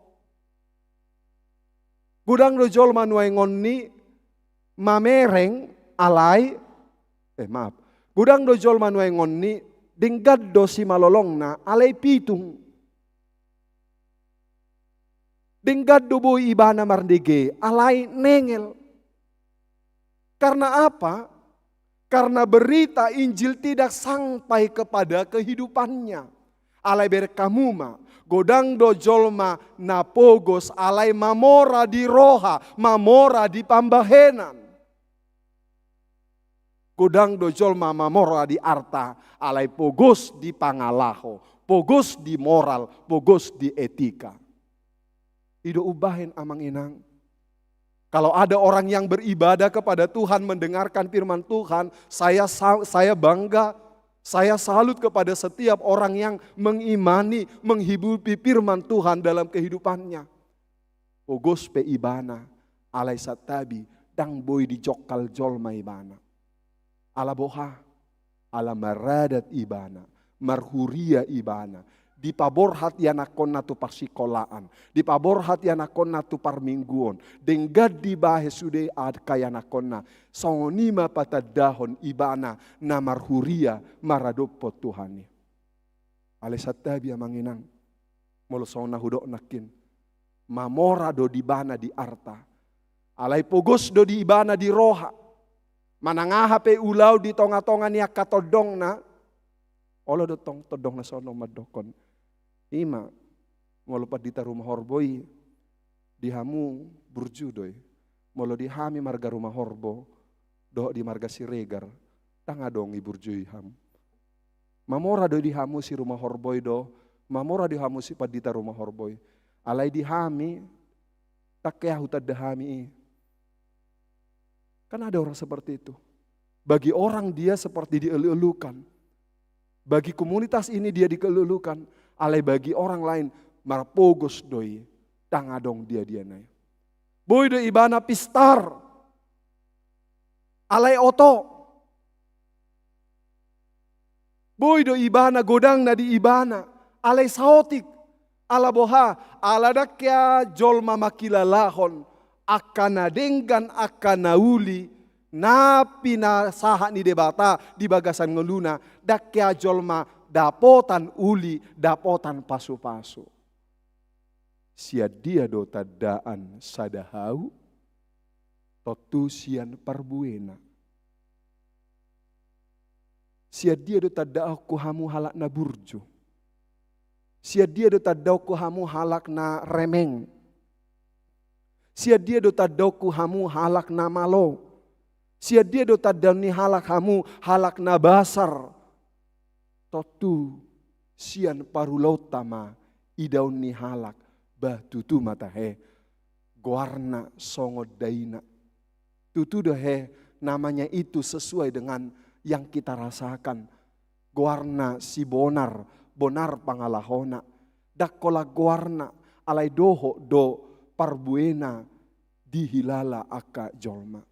Godang dojol manuengon ni mamereng alay. Godang dojol manuengon ni dinggad do si malolong na alay pitung. Denggad do boy ibana mardege, alai nengel. Karena apa? Karena berita Injil tidak sampai kepada kehidupannya. Alai berkamuma, godang do jolma napogos, alai mamora di roha, mamora di pambahenan. Godang do jolma mamora di arta, alai pogos di pangalaho, pogos di moral, pogos di etika. Ido ubahin amang inang. Kalau ada orang yang beribadah kepada Tuhan, mendengarkan firman Tuhan, saya bangga, saya salut kepada setiap orang yang mengimani, menghidupi firman Tuhan dalam kehidupannya. Pogos pe ibana, alai satabi, dang boy di jokal jolma ibana. Ala boha, ala maradat ibana, marhuria ibana. Di pabor hati anakon na tu parsikolaan. Di pabor hati anakon na tu parmingguon. Denggad di bahe sude ad kaya anakon na. Songonima patadahon ibana na marhuria maradopo Tuhani. Alesatabi amanginang. Molo sona hudok nakin. Mamora do di bana di arta. Alai pogos do di ibana di roha. Manangaha pe ulau di tonga-tonga niya katodong na. Olo do tong todong na sono madokon. Ima, molo pat dita rumah horboy, dihamu burjudoy. Molo dihami marga rumah horbo, doh di marga siregar, tanga dong iburjuy ham. Mamora do dihamu si rumah horboy do, mamora dihamu si pat dita rumah horboy. Alai dihami, tak kaya hutad dahami. Kan ada orang seperti itu. Bagi orang dia seperti dielu-elukan. Bagi komunitas ini dia dikelulukan. Alai bagi orang lain marpogos doi tangadong dia naik. Boy do ibana pistar. Alai oto. Boy do ibana godang na di ibana. Alai saotik. Ala boha. Ala dakya jolma makilalahon. Akana denggan akana uli. Napi na saha ni debata di bagasan ngeluna. Dakya jolma dapotan uli, dapotan pasu-pasu. Sia dia do tadaan sadahau, totu sian parbuena. Sia dia do tadau ku hamu halak na burju. Sia dia do tadau ku hamu halak na remeng. Sia dia do tadau ku hamu halak na malo. Sia dia do tadau ni halak hamu halak na basar. Totu sian parulotama idaun ni halak batutu matahe goarna songo daina. Tutu dohe namanya itu sesuai dengan yang kita rasakan. Goarna si bonar pangalahona. Dakola goarna alai doho do parbuena dihilala aka jolma.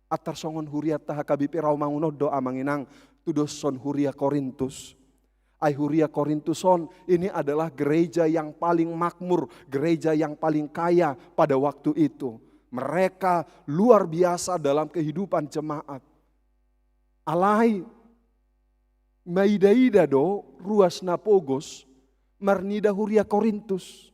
Atar songon huria tahakabipi raumanguno do amanginang tudoson huria Korintus. Ai huria Korintuson ini adalah gereja yang paling makmur, gereja yang paling kaya pada waktu itu. Mereka luar biasa dalam kehidupan jemaat. Alai maidaida do ruas napogos marnida huria Korintus.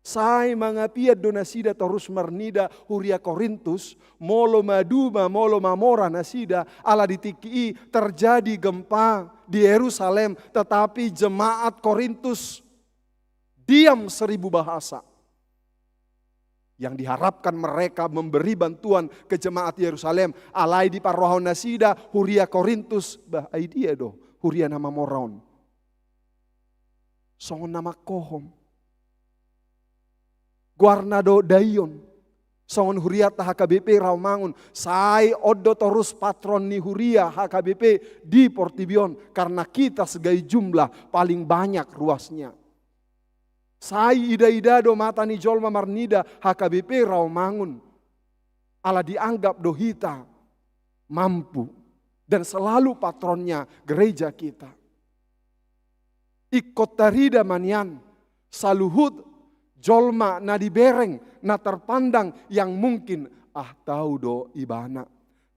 Sai mangapia donasida terus marnida huria Korintus, molo maduma molo mamora nasida ala ditiki terjadi gempa di Yerusalem, tetapi jemaat Korintus diam 1000 bahasa. Yang diharapkan mereka memberi bantuan ke jemaat Yerusalem, alai di parohon nasida huria Korintus bahai dia do huria nama moraon. Songon nama kohom. Guarnado dayon, songon huria HKBP Raumangun, sai odo terus patron ni huria HKBP di Portibion, karena kita segai jumlah paling banyak ruasnya. Sai ida-ida do mata ni jolma marnida HKBP Raumangun, ala dianggap dohita mampu dan selalu patronnya gereja kita. Ikut tarida manian saluhut jolma na dibereng, na terpandang yang mungkin, tahu do ibana,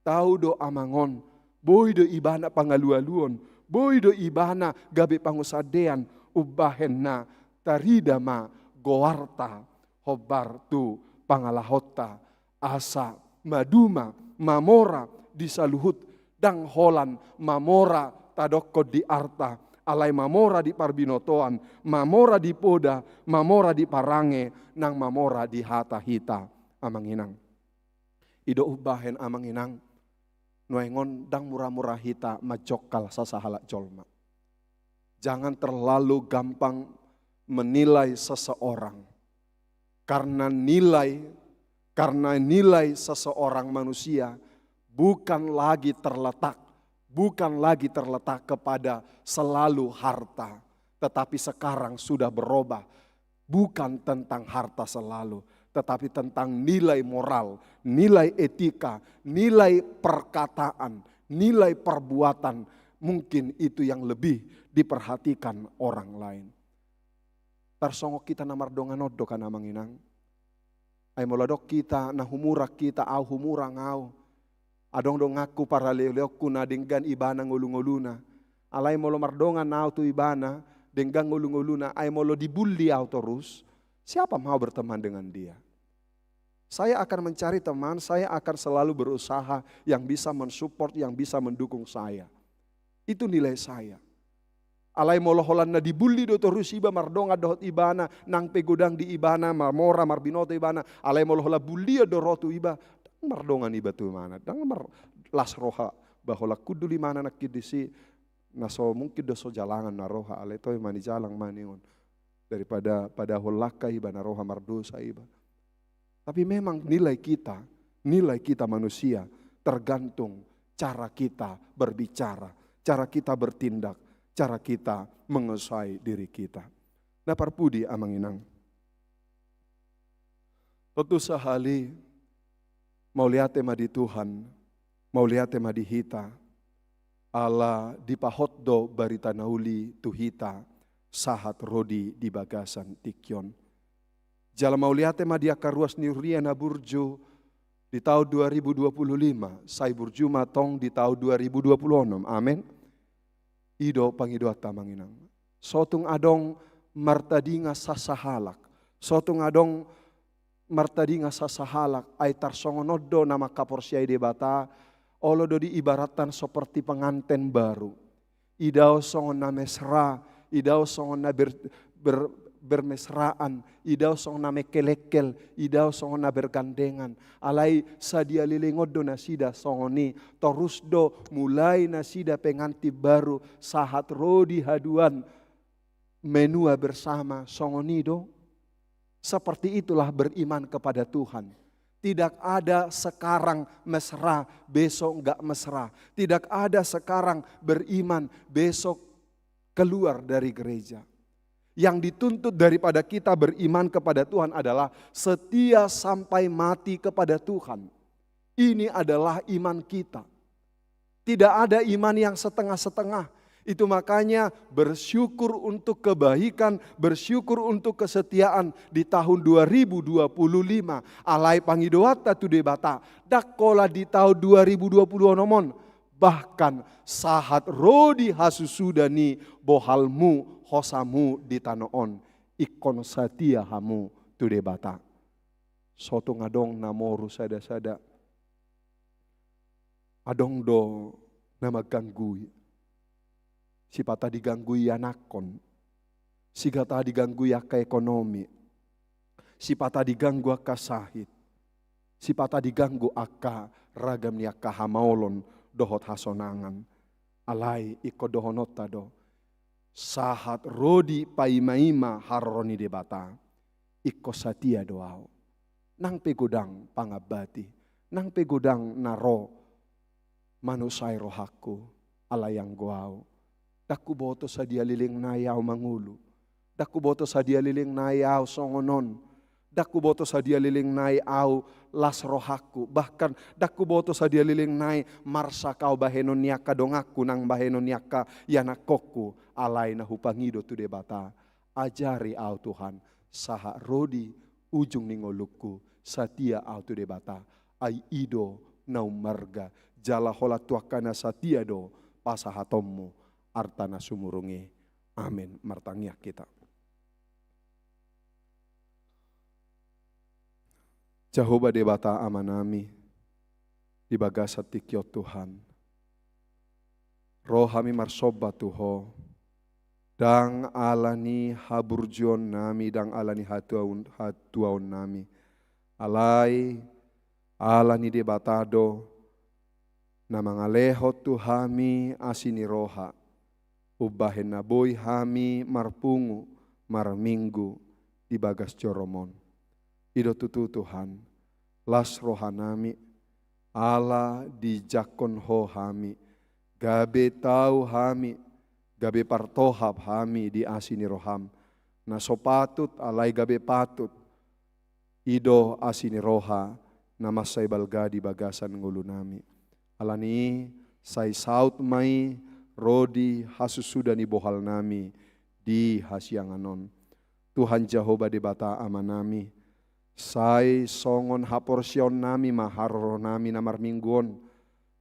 tahu do amangon, boy do ibana pangalualuon, boy do ibana gabe pangusadean, ubahen na taridama goarta, hobar tu pangalahota asa maduma mamora di saluhut dang holan mamora tadoko di arta alai mamora di parbinotoan mamora di poda mamora di parange nang mamora di hata hita amanginang ido ubahen amanginang nuengon dang murah-murah hita majokal sasahala jolma. Jangan terlalu gampang menilai seseorang. Karena nilai seseorang manusia bukan lagi terletak kepada selalu harta. Tetapi sekarang sudah berubah. Bukan tentang harta selalu, tetapi tentang nilai moral, nilai etika, nilai perkataan, nilai perbuatan. Mungkin itu yang lebih diperhatikan orang lain. Tarsongok kita namar dongan odo kana manginang. Ay moladok kita na humura kita au humura ngau. Adong dong ngaku para leoku na denggan ibana ngulunguluna. Alay molo mardongan nau tu ibana denggan ngulunguluna ay molo dibully au terus. Siapa mau berteman dengan dia? Saya akan mencari teman, saya akan selalu berusaha yang bisa mensupport, yang bisa mendukung saya. Itu nilai saya. Alai molo holan na dibully do terus iba mardonga dohot ibana nang pegudang di ibana marmora marbinoto ibana alai molo hola bully do rotu iba mardongan iba tu mana dang mar las roha bahola kudu di mana nak kidisi naso mungkin doso jalangan na roha alai toy mani jalang manion daripada pada holaka iba na roha mardosa iba. Tapi memang nilai kita manusia tergantung cara kita berbicara, cara kita bertindak, cara kita menguasai diri kita. Nah parpudi amanginang. Tentu sahali mau lihat tema di Tuhan, mau lihat tema di hita, ala dipahotdo barita nauli tuhita, sahat rodi di bagasan tikyon. Jalan mau lihat tema dia karuas niuria na burju di tahun 2025, sai burju matong di tahun 2026, amin. Ido pangidoat tamanginang. Sotung adong martadinga sasahalak. Sotung adong martadinga sasahalak. Ay tarsongonodo nama kaporsiay de bata. Olo do diibaratan seperti pengantin baru. Idao songon na mesra. Idao songon na bermesraan. Idao songon na mekelekel. Idao songon na bergandengan. Alay sadia lilingodo na sida songoni. Terus do mulai na sida penganti baru. Sahat rodi haduan. Menua bersama songoni do. Seperti itulah beriman kepada Tuhan. Tidak ada sekarang mesra, besok enggak mesra. Tidak ada sekarang beriman, besok keluar dari gereja. Yang dituntut daripada kita beriman kepada Tuhan adalah setia sampai mati kepada Tuhan. Ini adalah iman kita. Tidak ada iman yang setengah-setengah. Itu makanya bersyukur untuk kebaikan, bersyukur untuk kesetiaan di tahun 2025. Alai pangidoata tu debata. Dakola di tahun 2020 nomon. Bahkan sahat rodi hasusudani bohalmu hosamu di tanoon. Ikon satia hamu tu debata. Soto ngadong namoru sada-sada. Adong do nama ganggui. Si pata diganggui anakon. Si gata diganggui aka ekonomi. Si pata diganggu aka sahid. Si pata diganggu aka ragam ni aka hamaolon dohot hasonangan. Alai iko dohonota do. Sahat rodi paimaima haroni debata. Iko satia doao. Nang pegodang pangabati. Nang pegodang naro. Manusai rohaku. Alayang goao. Daku boto sa dia liling nayaw mangulu. Daku boto sa dia liling nayaw songonon. Daku boto sa dia liling nayaw las rohaku. Bahkan daku boto sa dia liling nay marsa kau bahenon niaka dongaku nang bahenon niaka yanakoku. Alay na hupangido tu debata. Ajari au Tuhan. Saha rodi ujung ningoluku. Satia au tu debata. Ai ido nau marga. Jala hola tuakana satia do pasahatommu. Artana Jehovah debata amanami di bagasa tikyot Tuhan. Roh kami marsoba Tuho, dang alani haburjon nami, dang alani hatuaun nami. Alai alani debatado, na mangalehot Tuhami asini roha. Ubahen na boy hami marpungu, marminggu di bagas joromon. Ido tutu Tuhan, las rohanami, ala di jakon ho hami, gabe tau hami, gabe partohap hami di asini roham. Na sopatut alai gabe patut, ido asini roha, na masay balga di bagasan ngulu nami. Alani say saut mai, rodi hasusuda ni bohal nami di hasianganon. Tuhan Jehovah debata amanami, say songon haporsion nami maharro nami namar mingguon,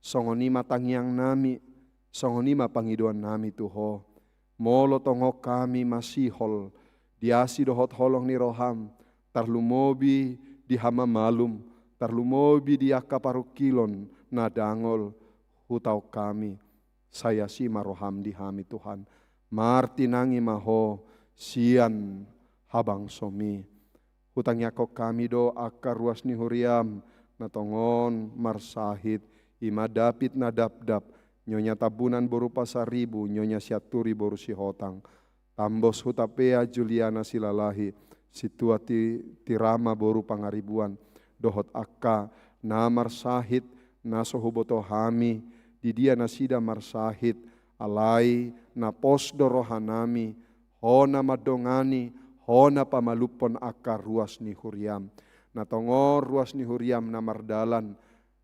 songoni matangyang nami, songoni mapangiduan nami Tuho. Molo tongok kami masihol, diasi dohot holong ni roham, tarlumobi di hama malum, tarlumobi di akaparukilon nadangol hutau kami. Saya si maroham di hami Tuhan. Martinangi maho sian habang somi. Hutang yakok kami do akar ruas ni huriam. Natongon marsahid ima dapit na dapdap. Nyonya tabunan berupa 1,000, nyonya siaturi boru si hotang. Tambos hutapea Juliana silalahi. Situa tirama boru pangaribuan. Dohot akka na marsahid na sohuboto hami. Di dia nasida marsahid, alai na posdo rohanami, hona madongani, hona pamalupon akar ruas ni huriam. Na tongor ruas ni huriam na mardalan,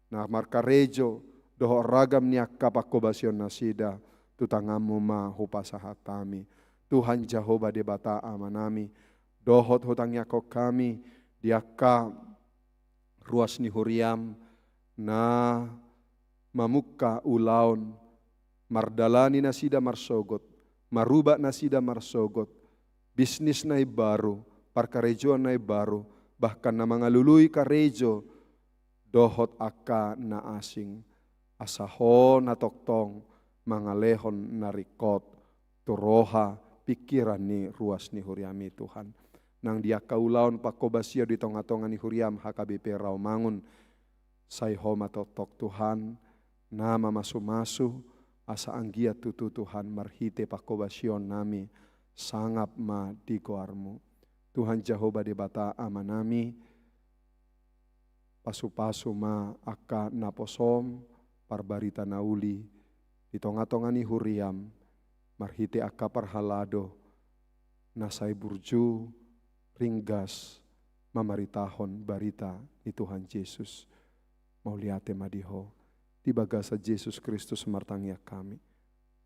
na markarejo, doho ragam ni akapakobasion nasida, tutangamu ma hupasahatami. Tuhan Jehovah debata amanami, dohot hutang yakok kami, diaka ruas ni huriam, na mamuka ulaon, mardalani nasida marsogot, maruba nasida marsogot, bisnis na baru, parkarejoan na baru, bahkan na mga luluy karejo, dohot aka na asing, asahon na toktong, mga lehon na rikot, turoha, pikiran ni ruas ni huriami Tuhan. Nang dia kaulaon pakobasyo di tonga-tonga ni huriam HKBP Rawamangun, say homa totok Tuhan, nama masu-masu asa anggia tutu Tuhan marhite pakobasyon nami sangap ma di koarmu. Tuhan Jehovah debata amanami pasu-pasu ma aka naposom parbarita nauli di tonga-tonga ni huriam marhite aka parhalado nasay burju ringgas mamaritahon barita ni Tuhan Yesus. Mauliate madiho di bagasa Yesus Kristus martangya kami.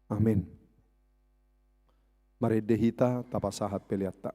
Amin. Mari dehita tapasahat peliata.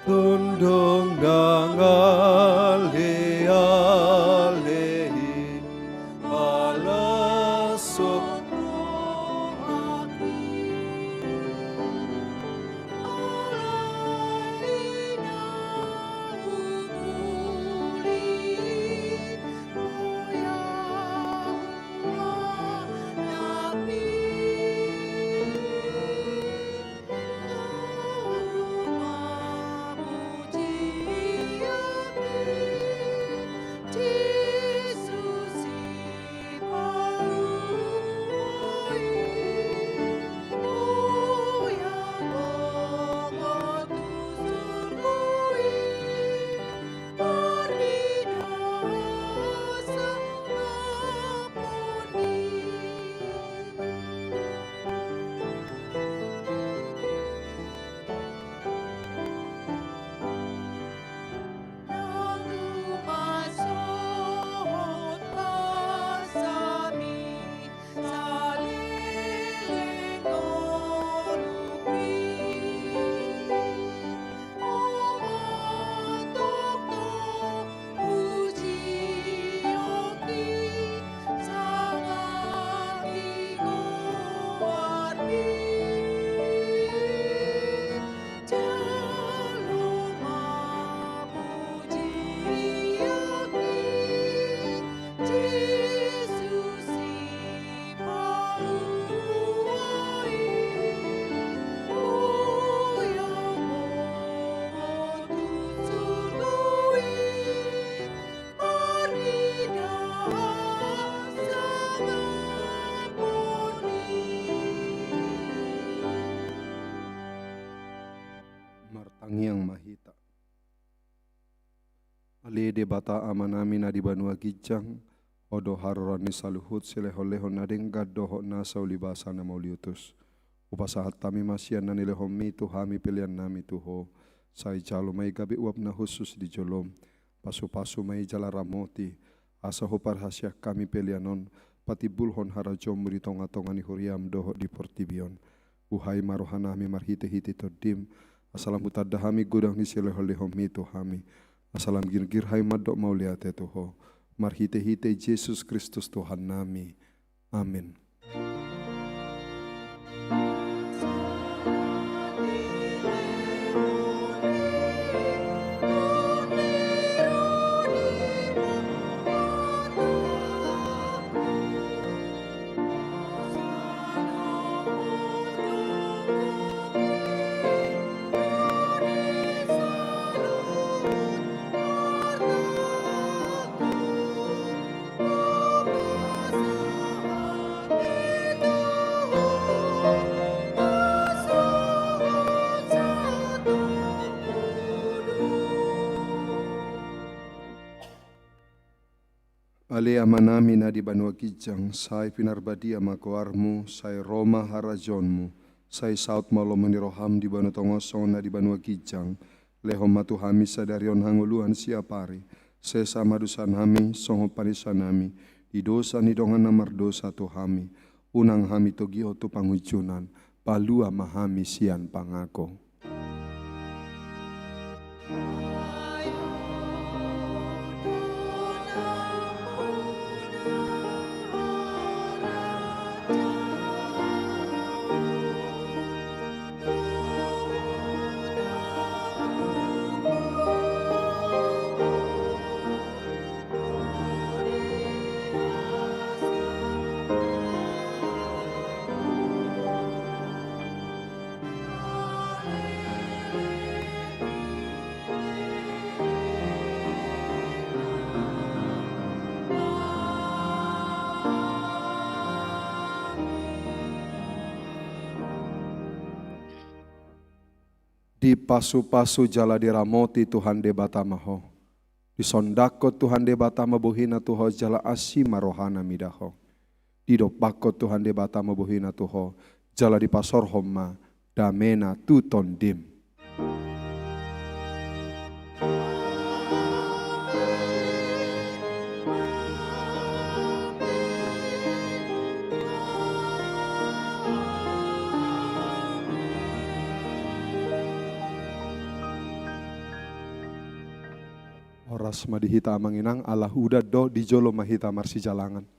Tundung dangan le de bata amanami na di banua gijang, odo harorani saluhut silehon-lehon nadeng gaddoho na saulibasa na mauliutus. Upasahat tami masian na nilehom mi tuhami pilihan nami tuho, sai jalo may gabi uap na khusus di jolom, pasu-pasu may jala ramoti, asa hopar hasyak kami pilihanon, pati bulhon harajom muritonga-tonga ni huriam doho di portibion. Uhai marohanami marhite-hite todim, asalam utadahami gudang ni silehon-lehom mi tuhami, asalam gir-gir hai madok mauliate tuho, marhite-hite Yesus Kristus Tuhan nami. Amin. Ale amanami na di banua kijang, sai pinarbadi amakoarmu, sai Roma harajonmu, sai saut malo meniroham di banu tongosong na di banua kijang, lehom matuhami sadarion hanguluhan siapari, sesa madusan hami, songo panisan hami, di dosa ni dongan namar dosa tuhami, unang hami togio tu pangujunan, palua mahami sian pangako. Di pasu-pasu jala diramoti Tuhan de batamaho. Di sondako Tuhan de batama bohina tuho jala asima rohana midaho. Di dopako Tuhan de batama bohina tuho jala di pasor homa damena tuton dim. Oras madihita manginang Allah udah do di jolo mahita marsi jalangan.